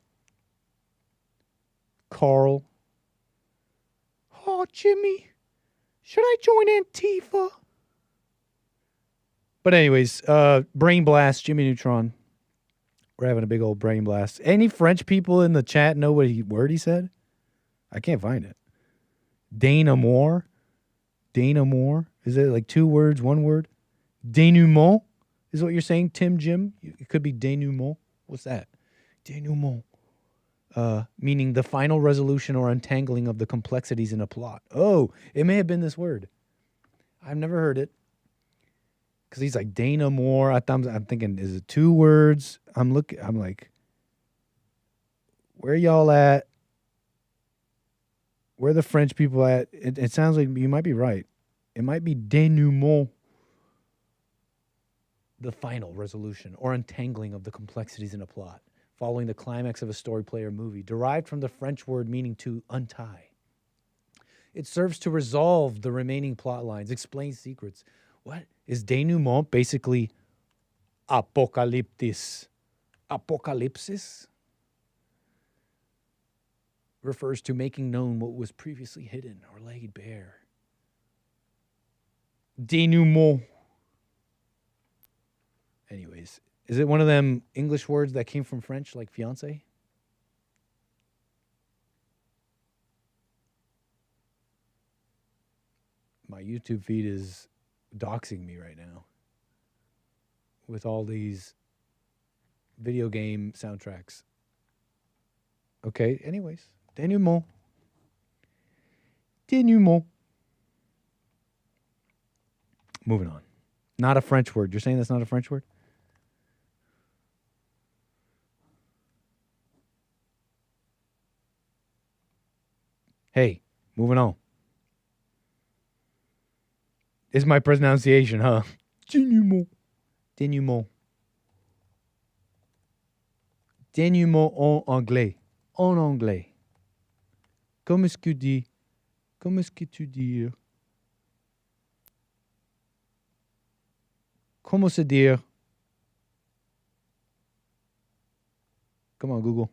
Carl. Oh, Jimmy, should I join Antifa? But anyways, brain blast, Jimmy Neutron. We're having a big old brain blast. Any French people in the chat know what word he said? I can't find it. Dana Moore. Is it like 2 words, 1 word? Denouement is what you're saying, Tim Jim? It could be denouement. What's that? Denouement. Meaning the final resolution or untangling of the complexities in a plot. Oh, it may have been this word. I've never heard it. Because he's like, Dana Moore. I'm thinking, is it 2 words? I'm like, where y'all at? Where the French people at? It sounds like you might be right. It might be denouement. The final resolution or untangling of the complexities in a plot, following the climax of a story, play, or movie, derived from the French word meaning to untie. It serves to resolve the remaining plot lines, explain secrets. What is denouement? Basically, apocalyptis. Apocalypsis refers to making known what was previously hidden or laid bare. Denouement. Anyways, is it one of them English words that came from French, like fiancé? My YouTube feed is doxing me right now with all these video game soundtracks. Okay, anyways. Denouement. Moving on. Not a French word. You're saying that's not a French word? Hey, moving on. Is my pronunciation, huh? Denouement. Denouement en anglais. En anglais. Comment est-ce que tu dis? Comment est-ce que tu dis? Comment se dire? Come on, Google.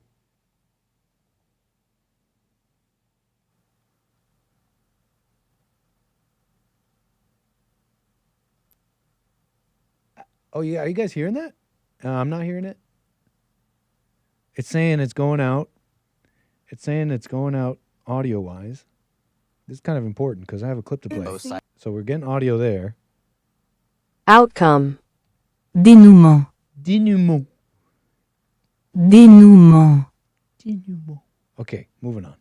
Oh, yeah. Are you guys hearing that? I'm not hearing it. It's saying it's going out. It's saying it's going out audio-wise. This is kind of important because I have a clip to play. So we're getting audio there. Outcome. Dénouement. Dénouement. Dénouement. Dénouement. Okay, moving on.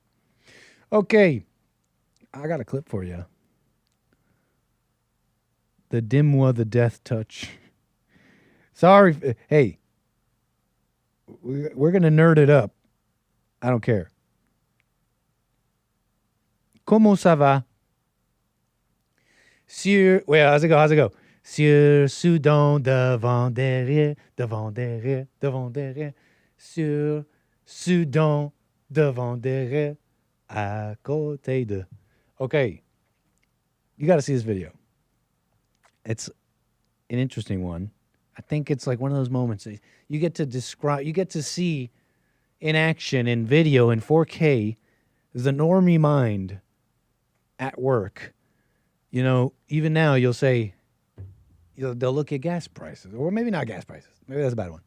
Okay. I got a clip for you. The Dis-moi the death touch. Sorry. Hey. We're going to nerd it up. I don't care. Comment ça va? Wait, how's it go? Sur, Soudan, devant, derrière, devant, derrière, devant, derrière. Sur, Soudan, devant, derrière, à côté de. Okay. You got to see this video. It's an interesting one. I think it's like one of those moments you get to describe, you get to see in action, in video, in 4K, the normie mind at work. You know, even now you'll say, they'll look at gas prices, or maybe not gas prices. Maybe that's a bad one.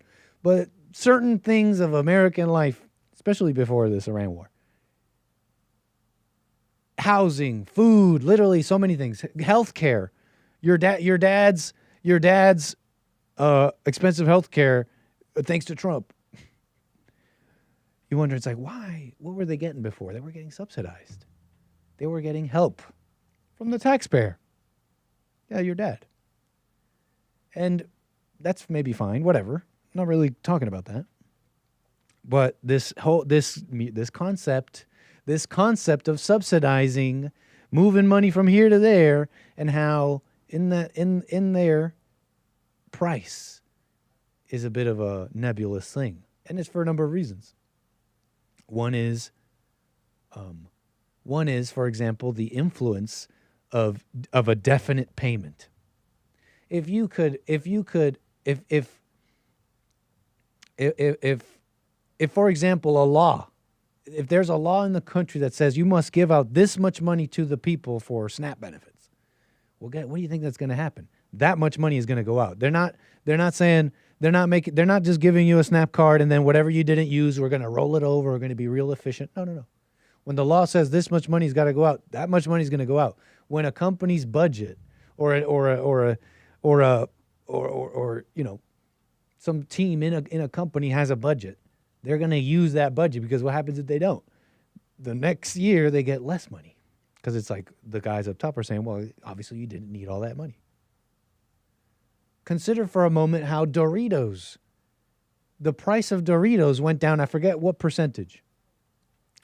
But certain things of American life, especially before this Iran war. Housing, food, literally so many things. Healthcare. Your dad's expensive healthcare thanks to Trump. You wonder, it's like, why? What were they getting before? They were getting subsidized. They were getting help from the taxpayer. Yeah, your dad. And that's maybe fine, whatever. I'm not really talking about that. But this concept of subsidizing moving money from here to there, and how in their price is a bit of a nebulous thing, and it's for a number of reasons. One is, for example, the influence of a definite payment. If, for example, a law, if there's a law in the country that says you must give out this much money to the people for SNAP benefits, well, what do you think that's going to happen? That much money is going to go out. They're not just giving you a SNAP card and then whatever you didn't use, we're going to roll it over. We're going to be real efficient. No. When the law says this much money's got to go out, that much money's going to go out. When a company's budget or some team in a company has a budget, they're going to use that budget, because what happens if they don't? The next year they get less money, because it's like the guys up top are saying, well, obviously you didn't need all that money. Consider for a moment how the price of Doritos went down. I forget what percentage.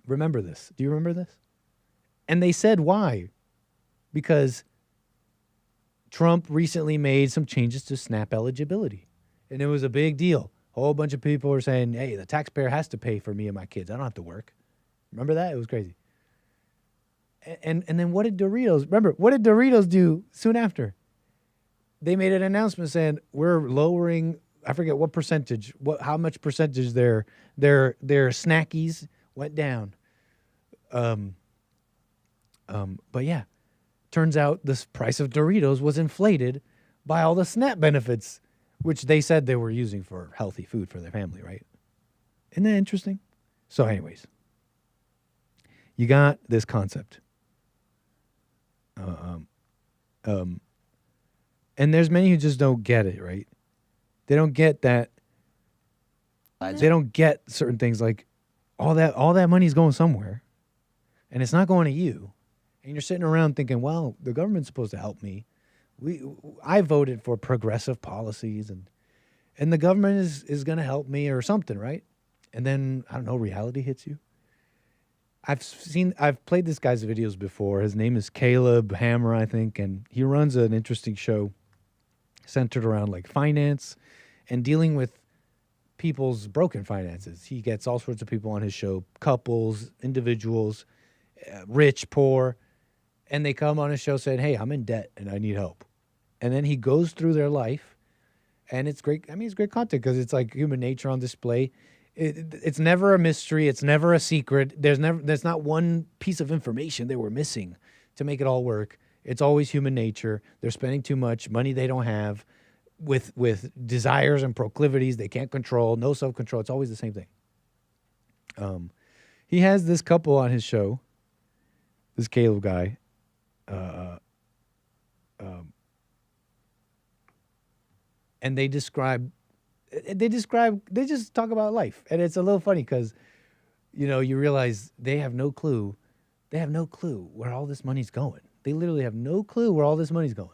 Remember this? Do you remember this? And they said why? Because Trump recently made some changes to SNAP eligibility, and it was a big deal. A whole bunch of people were saying, hey, the taxpayer has to pay for me and my kids. I don't have to work. Remember that? It was crazy. And then what did Doritos do soon after? They made an announcement saying, we're lowering, I forget what percentage, how much percentage their snackies went down. But yeah, turns out the price of Doritos was inflated by all the SNAP benefits, which they said they were using for healthy food for their family, right? Isn't that interesting? So anyways, you got this concept. And there's many who just don't get it, right? They don't get that. They don't get certain things, like all that money's going somewhere, and it's not going to you. And you're sitting around thinking, well, the government's supposed to help me. I voted for progressive policies, and the government is going to help me or something, right? And then, I don't know, reality hits you. I've played this guy's videos before. His name is Caleb Hammer, I think, and he runs an interesting show centered around like finance and dealing with people's broken finances. He gets all sorts of people on his show, couples, individuals, rich, poor, and they come on his show saying, hey, I'm in debt and I need help. And then he goes through their life, and it's great. I mean, it's great content because it's like human nature on display. It's never a mystery. It's never a secret. There's not one piece of information they were missing to make it all work. It's always human nature. They're spending too much money they don't have, with desires and proclivities they can't control, no self-control. It's always the same thing. He has this couple on his show, this Caleb guy. And they just talk about life. And it's a little funny because, you realize they have no clue. They have no clue where all this money's going. They literally have no clue where all this money's going.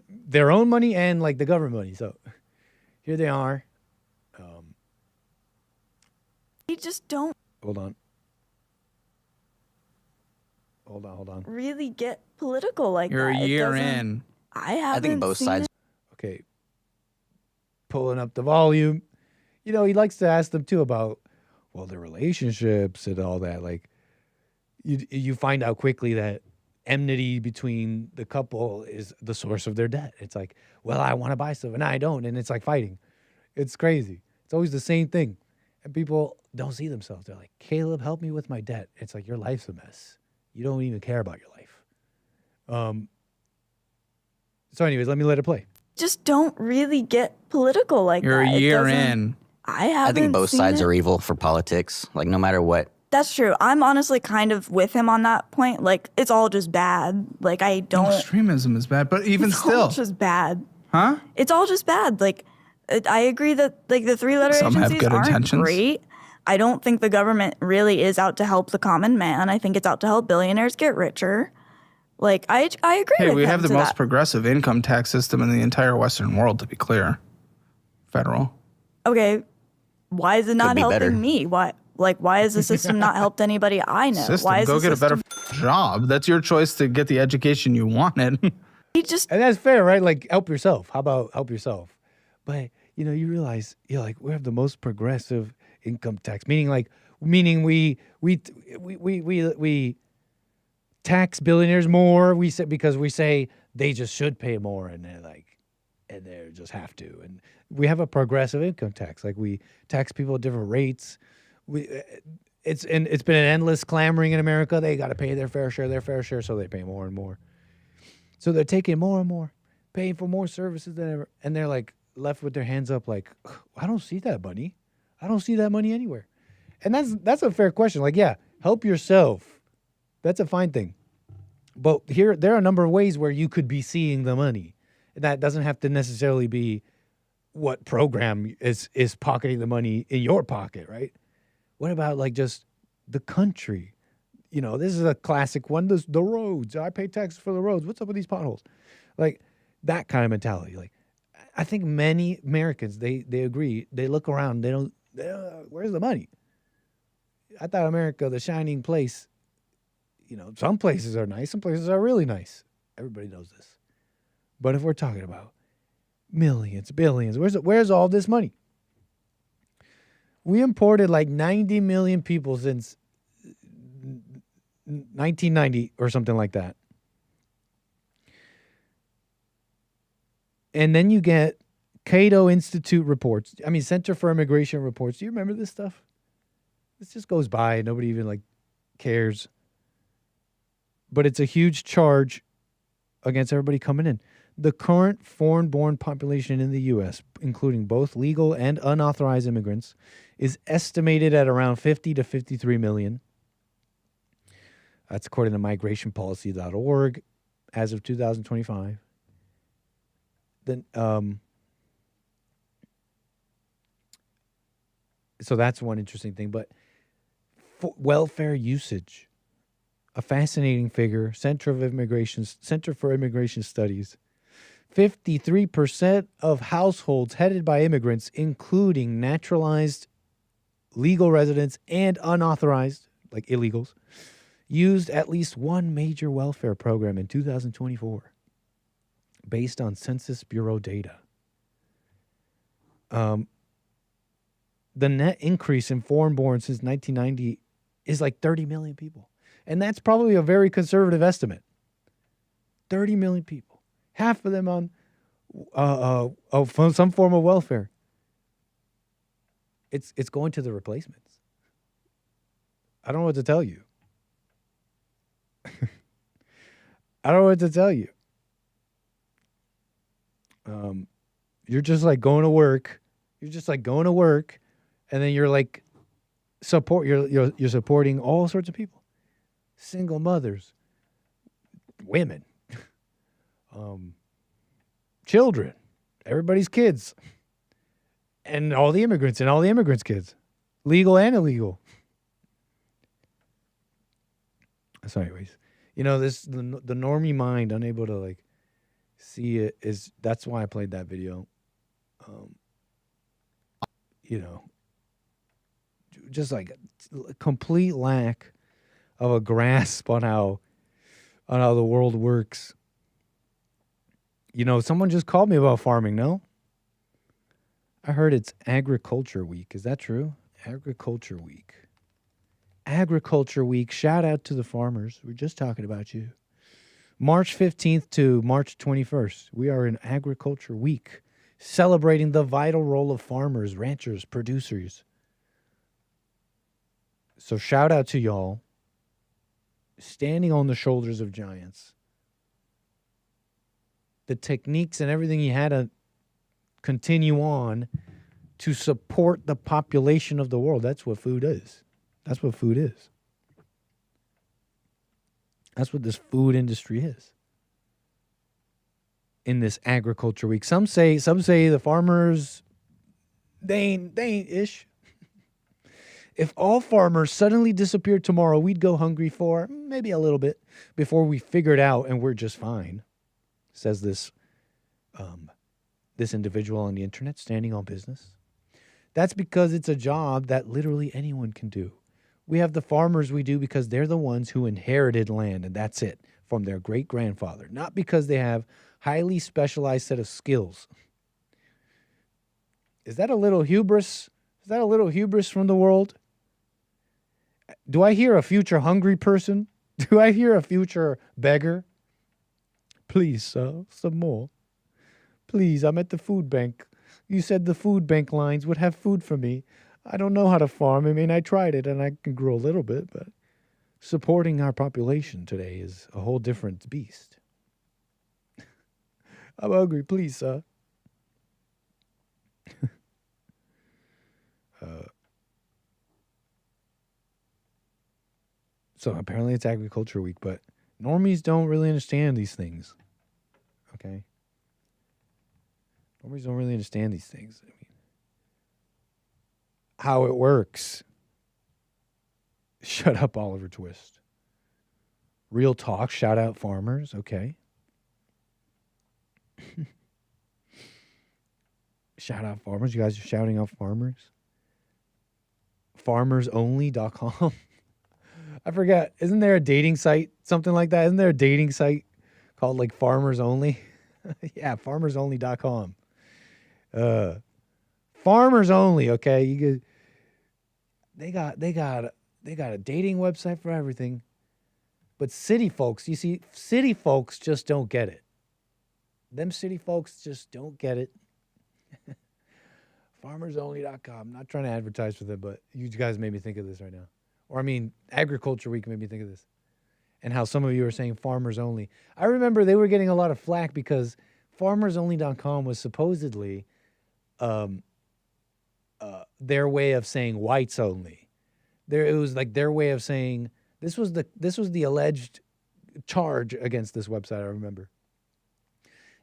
Their own money and like the government money. So here they are. They just don't. Hold on. Really get political like You're that. You're a year in. I think both sides. Okay. Pulling up the volume. He likes to ask them too about, well, their relationships and all that. Like, you find out quickly that enmity between the couple is the source of their debt. It's like, well, I want to buy stuff and I don't. And it's like fighting. It's crazy. It's always the same thing. And people don't see themselves. They're like, Caleb, help me with my debt. It's like, your life's a mess. You don't even care about your life. So anyways, let me let it play. Just don't really get political like You're that. You're a year in. I think both sides are evil for politics. Like, no matter what. That's true. I'm honestly kind of with him on that point. Like, it's all just bad. Like, I don't... Extremism is bad, but even it's still... all just bad. Huh? It's all just bad. Like, I agree that, like, the three-letter agencies aren't great. I don't think the government really is out to help the common man. I think it's out to help billionaires get richer. Like, I agree with him. Hey, we have the most that. progressive income tax system in the entire Western world, to be clear. Federal. Okay. Why is it not helping me? Why Like, why has the system not helped anybody I know? System, Why is go the get a better system- job. That's your choice to get the education you wanted. And that's fair, right? Like, help yourself. How about help yourself? But, you know, you realize, we have the most progressive income tax, meaning we tax billionaires more. We say, because we say they just should pay more, and they just have to. And we have a progressive income tax. Like, we tax people at different rates. It's been an endless clamoring in America. They got to pay their fair share, so they pay more and more. So they're taking more and more, paying for more services than ever, and they're like left with their hands up, like, I don't see that money. I don't see that money anywhere. And that's a fair question. Like, yeah, help yourself. That's a fine thing. But there are a number of ways where you could be seeing the money. That doesn't have to necessarily be what program is pocketing the money in your pocket, right? What about like just the country? You know, this is a classic one. The roads. I pay taxes for the roads. What's up with these potholes? Like that kind of mentality. Like, I think many Americans, they agree. They look around. They don't where's the money? I thought America, the shining place. You know, some places are nice. Some places are really nice. Everybody knows this. But if we're talking about millions, billions, where's all this money? We imported like 90 million people since 1990 or something like that. And then you get Cato Institute reports. I mean, Center for Immigration reports. Do you remember this stuff? This just goes by. Nobody even cares. But it's a huge charge against everybody coming in. The current foreign-born population in the U.S., including both legal and unauthorized immigrants, is estimated at around 50 to 53 million. That's according to migrationpolicy.org as of 2025. Then, so that's one interesting thing. But welfare usage, a fascinating figure. Center for Immigration Studies. 53% of households headed by immigrants, including naturalized legal residents and unauthorized, like illegals, used at least one major welfare program in 2024, based on Census Bureau data. The net increase in foreign-born since 1990 is like 30 million people. And that's probably a very conservative estimate. 30 million people. Half of them on some form of welfare. It's going to the replacements. I don't know what to tell you. I don't know what to tell you. You're just like going to work. You're just like going to work, and then you're like you're supporting all sorts of people. Single mothers, women, children, everybody's kids, and all the immigrants' kids, legal and illegal. So anyways, the normie mind, unable to see it, that's why I played that video. Just like a complete lack of a grasp on how the world works. Someone just called me about farming, no? I heard it's Agriculture Week. Is that true? Agriculture Week. Agriculture Week. Shout out to the farmers. We're just talking about you. March 15th to March 21st. We are in Agriculture Week, celebrating the vital role of farmers, ranchers, producers. So shout out to y'all. Standing on the shoulders of giants. The techniques and everything you had to continue on to support the population of the world. That's what food is. That's what food is. That's what this food industry is. In this Agriculture Week. Some say the farmers, they ain't ish. If all farmers suddenly disappeared tomorrow, we'd go hungry for maybe a little bit before we figure it out and we're just fine, says this individual on the internet standing on business. That's because it's a job that literally anyone can do. We have the farmers we do because they're the ones who inherited land, and that's it, from their great-grandfather, not because they have highly specialized set of skills. Is that a little hubris? Is that a little hubris from the world? Do I hear a future hungry person? Do I hear a future beggar? Please, sir, some more. Please, I'm at the food bank. You said the food bank lines would have food for me. I don't know how to farm. I mean, I tried it and I can grow a little bit, but supporting our population today is a whole different beast. I'm hungry, please, sir. So apparently it's Agriculture Week, but normies don't really understand these things. Okay? Normies don't really understand these things. I mean, how it works. Shut up, Oliver Twist. Real talk, shout out farmers, okay? Shout out farmers. You guys are shouting out farmers. Farmersonly.com. I forgot. Isn't there a dating site? Something like that? Isn't there a dating site called like Farmers Only? Yeah, farmersonly.com. Farmers Only, okay? You could, they got a dating website for everything. But city folks, you see, city folks just don't get it. Them city folks just don't get it. Farmersonly.com. I'm not trying to advertise for them, but you guys made me think of this right now. Or, I mean, Agriculture Week made me think of this. And how some of you are saying farmers only. I remember they were getting a lot of flack because farmersonly.com was supposedly their way of saying whites only. It was like their way of saying, this was the alleged charge against this website, I remember.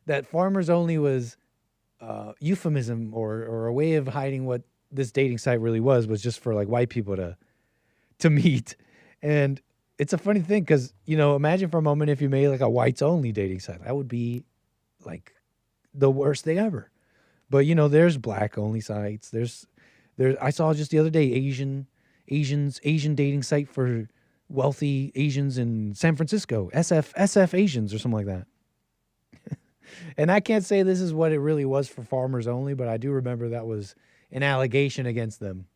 That farmers only was euphemism or a way of hiding what this dating site really was just for like white people to meet. And it's a funny thing because, you know, imagine for a moment if you made like a whites only dating site. That would be like the worst thing ever. But, you know, there's black only sites. There's I saw just the other day Asian dating site for wealthy Asians in San Francisco, SF Asians or something like that. And I can't say this is what it really was for farmers only, but I do remember that was an allegation against them.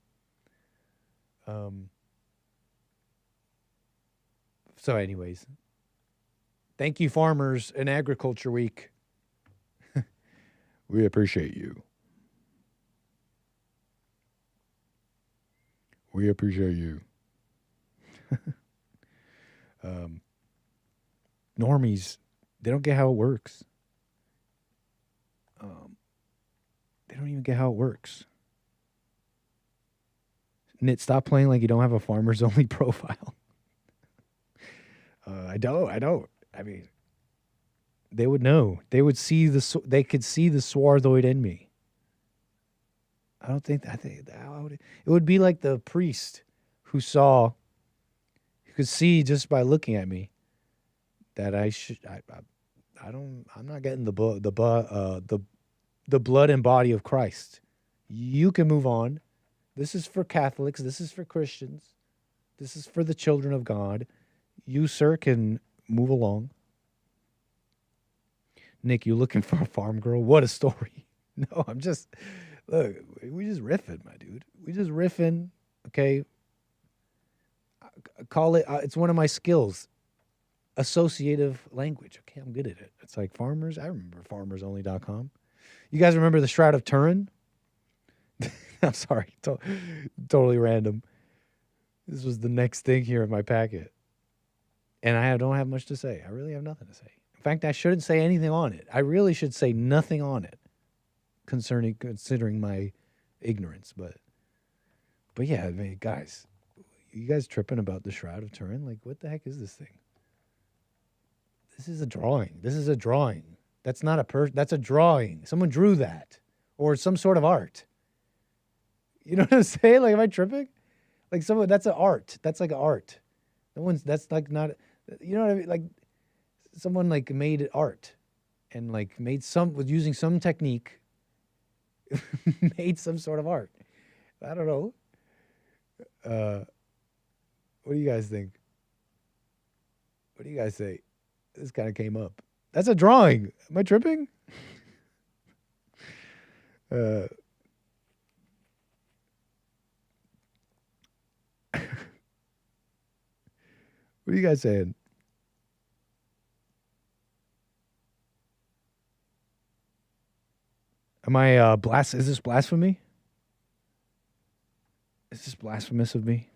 So anyways, thank you, farmers, and Agriculture Week. We appreciate you. We appreciate you. Normies, they don't get how it works. They don't even get how it works. Nit, stop playing like you don't have a farmers only profile. I don't. I mean, they would know. They would see they could see the swarthoid in me. I think it would be like the priest who could see just by looking at me that I'm not getting the blood and body of Christ. You can move on. This is for Catholics. This is for Christians. This is for the children of God. You, sir, can move along. Nick, you looking for a farm girl? What a story. No, we just riffing, my dude. We just riffing, okay? Call it, it's one of my skills. Associative language. Okay, I'm good at it. It's like farmers. I remember farmersonly.com. You guys remember the Shroud of Turin? I'm sorry. Totally random. This was the next thing here in my packet. And I don't have much to say. I really have nothing to say. In fact, I shouldn't say anything on it. I really should say nothing on it considering my ignorance. But yeah, I mean, guys, you guys tripping about the Shroud of Turin? Like, what the heck is this thing? This is a drawing. This is a drawing. That's not a that's a drawing. Someone drew that. Or some sort of art. You know what I'm saying? Like, am I tripping? Like, that's an art. That's like art. That's like not, you know what I mean? Like, someone like made art and like made using some technique, made some sort of art. I don't know. What do you guys think? What do you guys say? This kind of came up. That's a drawing. Am I tripping? What are you guys saying? Am I is this blasphemy? Is this blasphemous of me?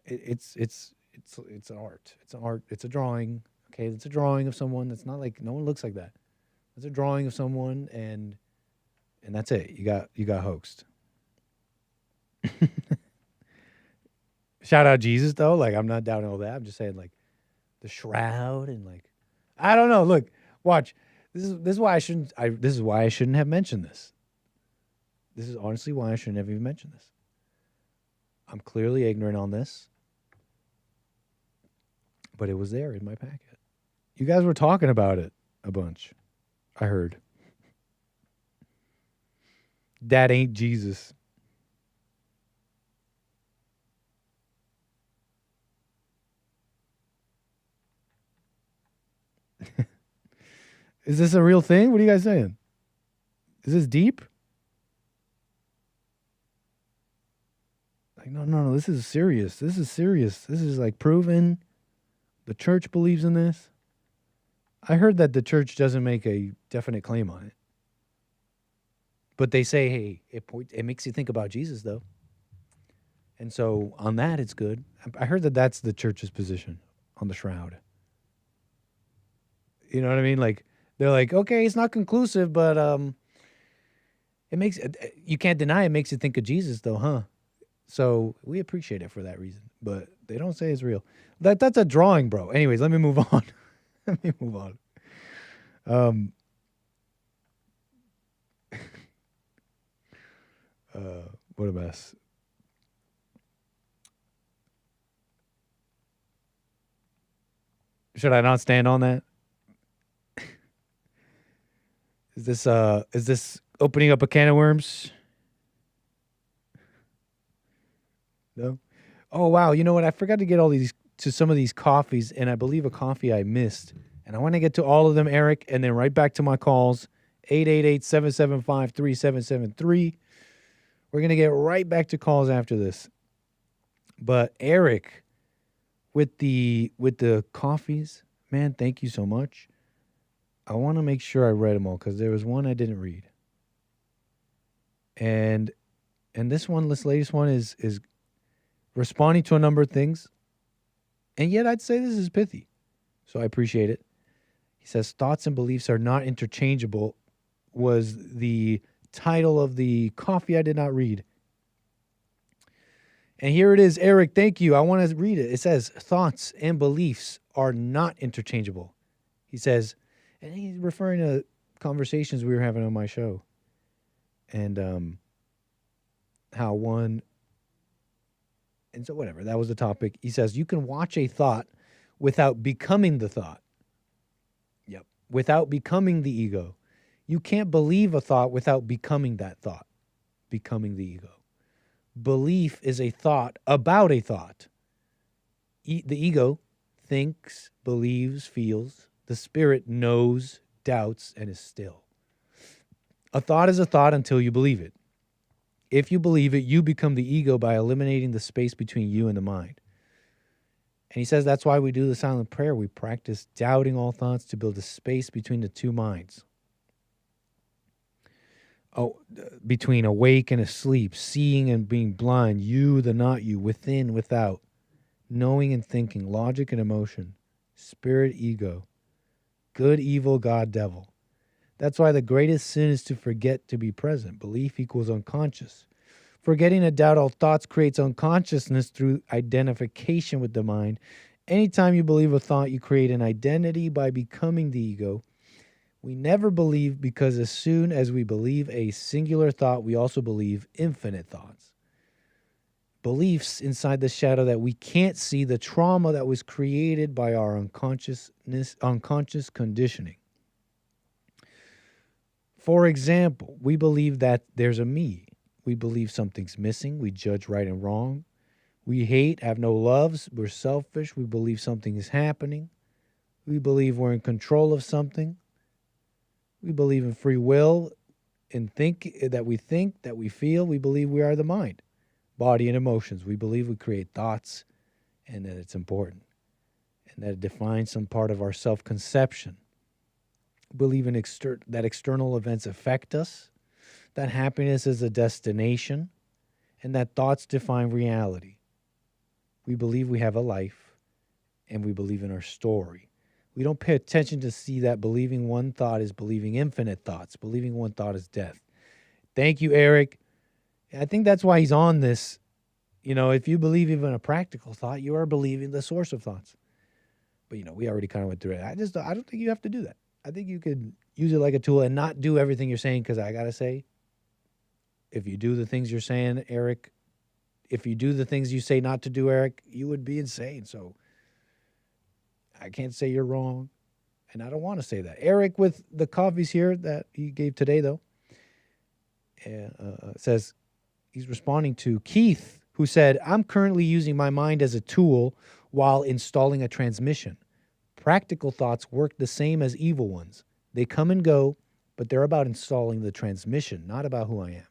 It's an art. It's an art. It's a drawing. Okay, it's a drawing of someone. That's not like no one looks like that. It's a drawing of someone, and that's it. You got hoaxed. Shout out Jesus though. Like I'm not doubting all that. I'm just saying like the shroud and like I don't know. Look, watch. This is why I shouldn't. This is why I shouldn't have mentioned this. This is honestly why I shouldn't have even mentioned this. I'm clearly ignorant on this, but it was there in my packet. You guys were talking about it a bunch. I heard. That ain't Jesus. Is this a real thing? What are you guys saying? Is this deep? Like, no, this is serious. This is serious. This is like proven. The church believes in this. I heard that the church doesn't make a definite claim on it. But they say, hey, it makes you think about Jesus, though. And so on that, it's good. I heard that that's the church's position on the shroud. You know what I mean? Like, they're like, okay, it's not conclusive, but it makes you can't deny it makes you think of Jesus, though, huh? So we appreciate it for that reason, but they don't say it's real. That's a drawing, bro. Anyways, let me move on. Let me move on. What a mess. Should I not stand on that? Is this opening up a can of worms? No. Oh wow, you know what? I forgot to get some of these coffees, and I believe a coffee I missed. And I want to get to all of them, Eric, and then right back to my calls. 888-775-3773. We're going to get right back to calls after this. But Eric, with the coffees, man, thank you so much. I want to make sure I read them all because there was one I didn't read. And this latest one is responding to a number of things. And yet I'd say this is pithy. So I appreciate it. He says, thoughts and beliefs are not interchangeable was the title of the coffee I did not read. And here it is, Eric, thank you. I want to read it. It says, thoughts and beliefs are not interchangeable. He says, and he's referring to conversations we were having on my show. And how one, and so whatever, that was the topic. He says, you can watch a thought without becoming the thought. Yep. Without becoming the ego. You can't believe a thought without becoming that thought. Becoming the ego. Belief is a thought about a thought. The ego thinks, believes, feels. The spirit knows, doubts, and is still. A thought is a thought until you believe it. If you believe it, you become the ego by eliminating the space between you and the mind. And he says that's why we do the silent prayer. We practice doubting all thoughts to build a space between the two minds. Between awake and asleep, seeing and being blind, you, the not you, within, without, knowing and thinking, logic and emotion, spirit, ego, good, evil, God, devil. That's why the greatest sin is to forget to be present. Belief equals unconscious. Forgetting to doubt all thoughts creates unconsciousness through identification with the mind. Anytime you believe a thought, you create an identity by becoming the ego. We never believe because as soon as we believe a singular thought, we also believe infinite thoughts. Beliefs inside the shadow that we can't see, the trauma that was created by our unconscious conditioning. For example, we believe that there's a me. We believe something's missing. We judge right and wrong. We hate, have no loves. We're selfish. We believe something is happening. We believe we're in control of something. We believe in free will and think, that we feel. We believe we are the mind, body, and emotions. We believe we create thoughts and that it's important and that it defines some part of our self-conception. We believe in that external events affect us, that happiness is a destination, and that thoughts define reality. We believe we have a life, and we believe in our story. We don't pay attention to see that believing one thought is believing infinite thoughts. Believing one thought is death. Thank you, Eric. I think that's why he's on this. You know, if you believe even a practical thought, you are believing the source of thoughts. But, you know, we already kind of went through it. I don't think you have to do that. I think you could use it like a tool and not do everything you're saying, because I got to say, if you do the things you're saying, Eric, if you do the things you say not to do, Eric, you would be insane. So I can't say you're wrong, and I don't want to say that. Eric with the coffees here that he gave today, though, says he's responding to Keith, who said, I'm currently using my mind as a tool while installing a transmission. Practical thoughts work the same as evil ones. They come and go, but they're about installing the transmission, not about who I am.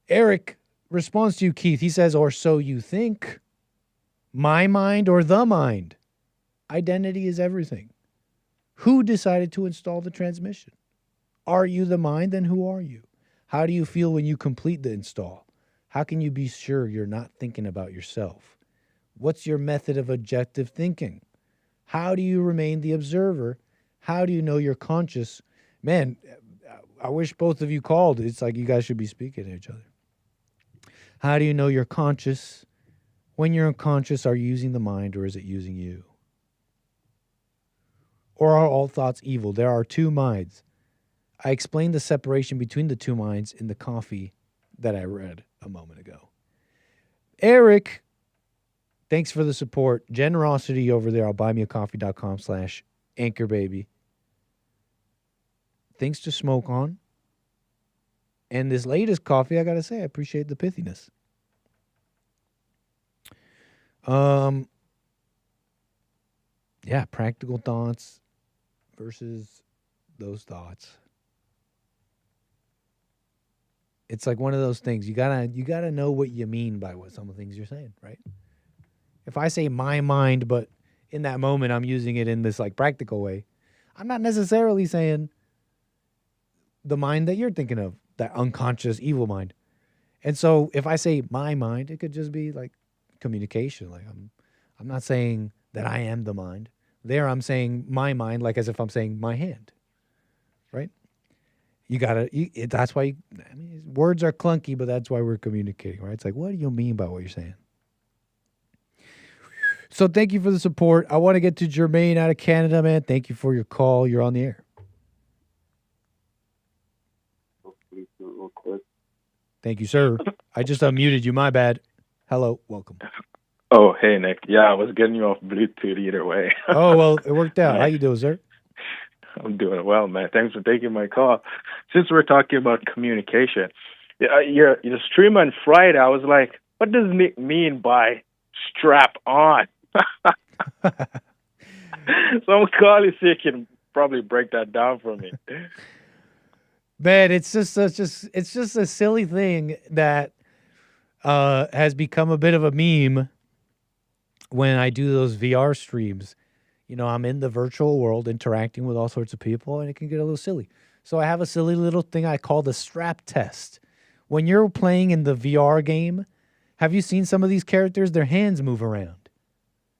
Eric responds to you, Keith. He says, or so you think. My mind or the mind? Identity is everything. Who decided to install the transmission? Are you the mind? Then who are you? How do you feel when you complete the install? How can you be sure you're not thinking about yourself? What's your method of objective thinking? How do you remain the observer? How do you know you're conscious? Man, I wish both of you called. It's like you guys should be speaking to each other. How do you know you're conscious? When you're unconscious, are you using the mind or is it using you? Or are all thoughts evil? There are two minds. I explained the separation between the two minds in the coffee that I read a moment ago. Eric, thanks for the support. Generosity over there. I'll buymeacoffee.com/anchorbaby. Things to smoke on. And this latest coffee, I got to say, I appreciate the pithiness. Yeah, practical thoughts versus those thoughts. It's like one of those things. You gotta know what you mean by what some of the things you're saying, right? If I say my mind, but in that moment I'm using it in this like practical way, I'm not necessarily saying the mind that you're thinking of, that unconscious evil mind. And so if I say my mind, it could just be like communication. Like I'm not saying that I am the mind. There I'm saying my mind, like as if I'm saying my hand, right? That's why, words are clunky, but that's why we're communicating, right? It's like, what do you mean by what you're saying? So thank you for the support. I want to get to Jermaine out of Canada, man. Thank you for your call. You're on the air. Real quick. Thank you, sir. I just unmuted you. My bad. Hello. Welcome. Oh, hey, Nick. Yeah, I was getting you off Bluetooth either way. Oh, well, it worked out. How you doing, sir? I'm doing well, man. Thanks for taking my call. Since we're talking about communication, your stream on Friday, I was like, what does Nick mean by strap on? So I'm calling so you can probably break that down for me. Man, it's just a silly thing that has become a bit of a meme when I do those VR streams. You know, I'm in the virtual world interacting with all sorts of people, and it can get a little silly. So I have a silly little thing I call the strap test. When you're playing in the VR game, have you seen some of these characters? Their hands move around.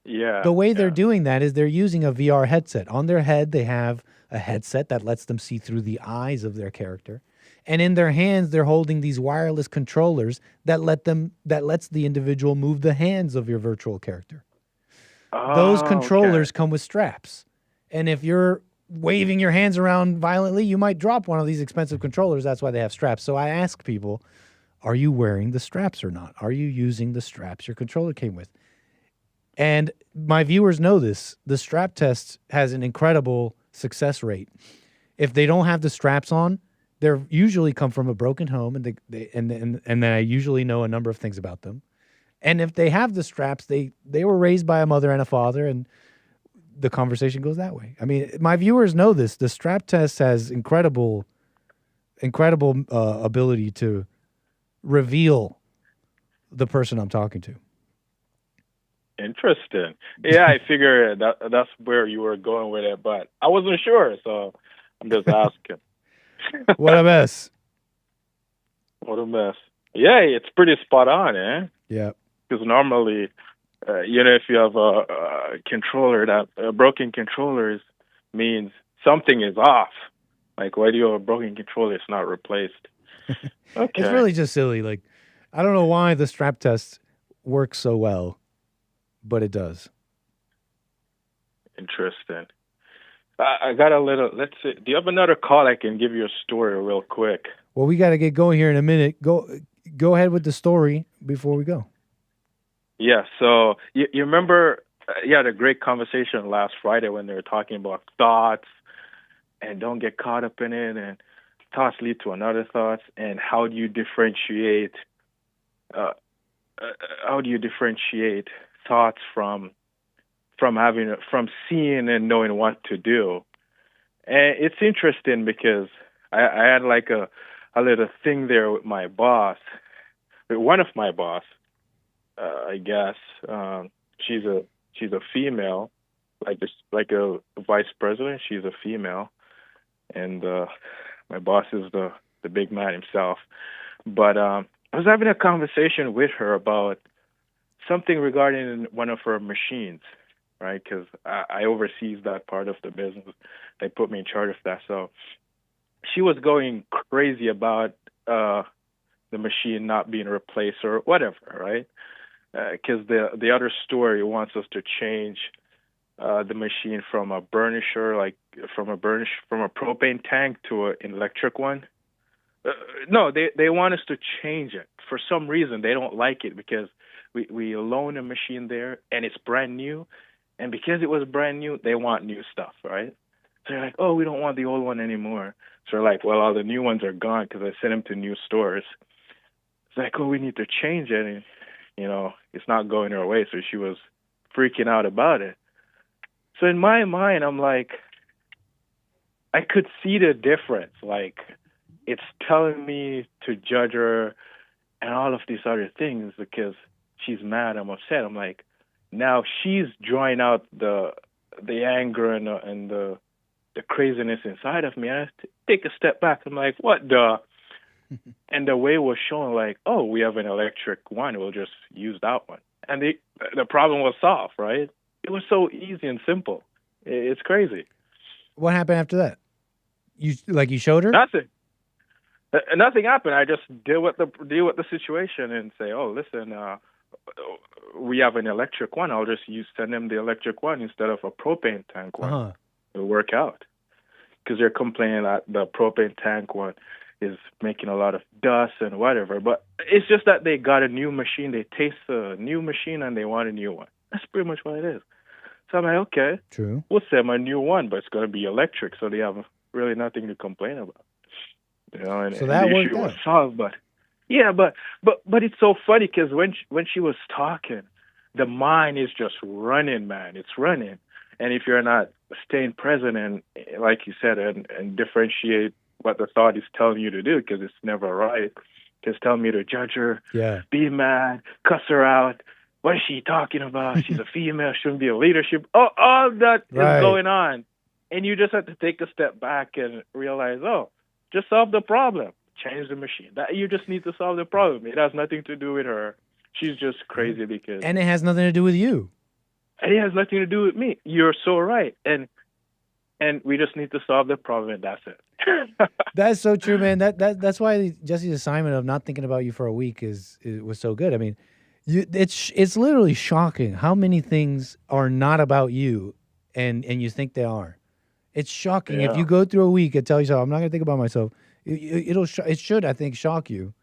Yeah. The way they're doing that is they're using a VR headset. On their head, they have a headset that lets them see through the eyes of their character. And in their hands, they're holding these wireless controllers that lets the individual move the hands of your virtual character. Those controllers come with straps. And if you're waving your hands around violently, you might drop one of these expensive controllers. That's why they have straps. So I ask people, are you wearing the straps or not? Are you using the straps your controller came with? And my viewers know this. The strap test has an incredible success rate. if they don't have the straps on, they're usually come from a broken home, and then I usually know a number of things about them. And if they have the straps, they were raised by a mother and a father, and the conversation goes that way. I mean, my viewers know this. The strap test has incredible ability to reveal the person I'm talking to. Interesting. Yeah, I figured that's where you were going with it, but I wasn't sure, so I'm just asking. What a mess. What a mess. Yeah, it's pretty spot on, eh? Yeah. Because normally, if you have a controller, that broken controllers means something is off. Like, why do you have a broken controller? It's not replaced. Okay. It's really just silly. Like, I don't know why the strap test works so well, but it does. Interesting. I got a little, let's see. Do you have another call? I can give you a story real quick. Well, we got to get going here in a minute. Go ahead with the story before we go. Yeah, so you remember, you had a great conversation last Friday when they were talking about thoughts and don't get caught up in it, and thoughts lead to another thoughts, and how do you differentiate thoughts from seeing and knowing what to do. And it's interesting because I had like a little thing there with my boss, with one of my boss, I guess. She's a female, like a vice president. She's a female, and my boss is the big man himself. But I was having a conversation with her about something regarding one of her machines, right? Because I oversees that part of the business. They put me in charge of that. So she was going crazy about the machine not being replaced or whatever, right? Because the other story wants us to change the machine from a burnisher, from a propane tank to an electric one. No, they want us to change it. For some reason, they don't like it because we loan a machine there and it's brand new. And because it was brand new, they want new stuff, right? So they're like, oh, we don't want the old one anymore. So they're like, well, all the new ones are gone because I sent them to new stores. It's like, oh, we need to change it. And, it's not going her way. So she was freaking out about it. So in my mind, I'm like, I could see the difference. Like, it's telling me to judge her and all of these other things because she's mad, I'm upset. I'm like, now she's drawing out the anger and the craziness inside of me. I take a step back. I'm like, what the? And the way it was shown, like, oh, we have an electric one. We'll just use that one. And the problem was solved, right? It was so easy and simple. It's crazy. What happened after that? You showed her? Nothing. Nothing happened. I just deal with the situation and say, oh, listen, we have an electric one. I'll just send them the electric one instead of a propane tank one. Uh-huh. It'll work out. Because they're complaining that the propane tank one is making a lot of dust and whatever. But it's just that they got a new machine. They taste a new machine and they want a new one. That's pretty much what it is. So I'm like, okay, true. We'll send them a new one, but it's going to be electric, so they have really nothing to complain about. And, so that and the worked issue out. was solved. But yeah, but it's so funny because when she was talking, the mind is just running, man. It's running. And if you're not staying present and, like you said, and differentiate what the thought is telling you to do, because it's never right. It's telling me to judge her, be mad, cuss her out. What is she talking about? She's a female, shouldn't be a leadership. Oh, all that is going on. And you just have to take a step back and realize, oh, just solve the problem. Change the machine. You just need to solve the problem. It has nothing to do with her. She's just crazy because... And it has nothing to do with you. And it has nothing to do with me. You're so right. And we just need to solve the problem, and that's it. That's so true, man. That's why Jesse's assignment of not thinking about you for a week was so good. I mean, it's literally shocking how many things are not about you, and you think they are. It's shocking. Yeah. If you go through a week and tell yourself, I'm not going to think about myself, it should, I think, shock you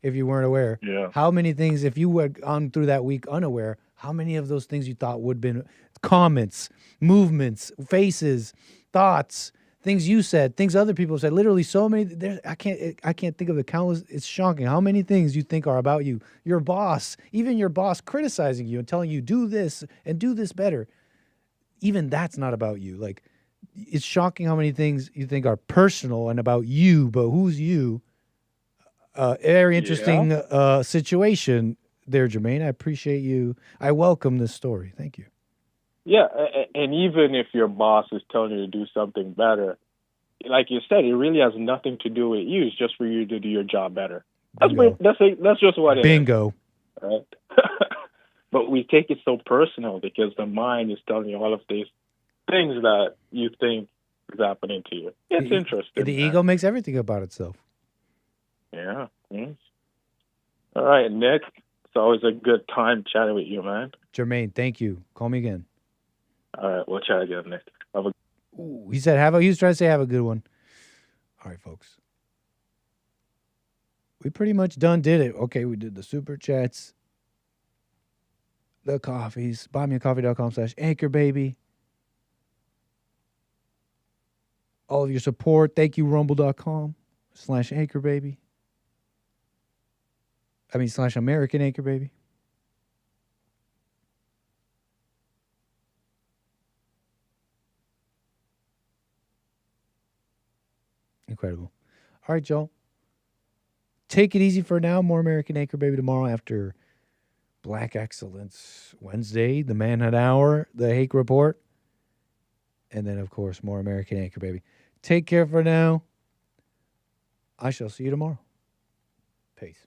if you weren't aware. Yeah. How many things, if you were on through that week unaware, how many of those things you thought would have been comments, movements, faces, thoughts, things you said, things other people said. Literally, so many. I can't think of the countless. It's shocking how many things you think are about you. Your boss, even your boss, criticizing you and telling you do this and do this better. Even that's not about you. Like, it's shocking how many things you think are personal and about you, but who's you? Very interesting situation there, Jermaine. I appreciate you. I welcome this story. Thank you. Yeah, and even if your boss is telling you to do something better, like you said, it really has nothing to do with you. It's just for you to do your job better. That's just what it is. Bingo. Right? But we take it so personal because the mind is telling you all of these things that you think is happening to you. It's interesting. The ego makes everything about itself. Yeah. All right, Nick. It's always a good time chatting with you, man. Jermaine, thank you. Call me again. All right, we'll chat again, Nick. He said, he was trying to say, have a good one. All right, folks. We pretty much done did it. Okay, we did the super chats, the coffees, buymeacoffee.com/anchorbaby. All of your support. Thank you, rumble.com/anchorbaby. /American Anchorbaby. Incredible. All right, y'all. Take it easy for now. More American Anchor Baby tomorrow after Black Excellence Wednesday, the Manhunt Hour, the Hake Report, and then, of course, more American Anchor Baby. Take care for now. I shall see you tomorrow. Peace.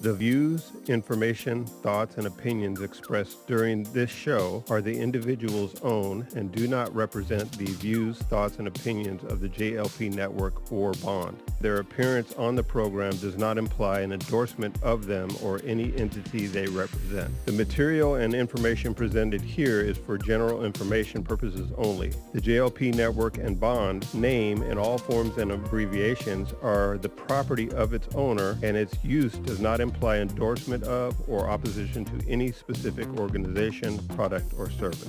The views, information, thoughts, and opinions expressed during this show are the individual's own and do not represent the views, thoughts, and opinions of the JLP Network or Bond. Their appearance on the program does not imply an endorsement of them or any entity they represent. The material and information presented here is for general information purposes only. The JLP Network and Bond name and all forms and abbreviations are the property of its owner, and its use does not imply endorsement of or opposition to any specific organization, product, or service.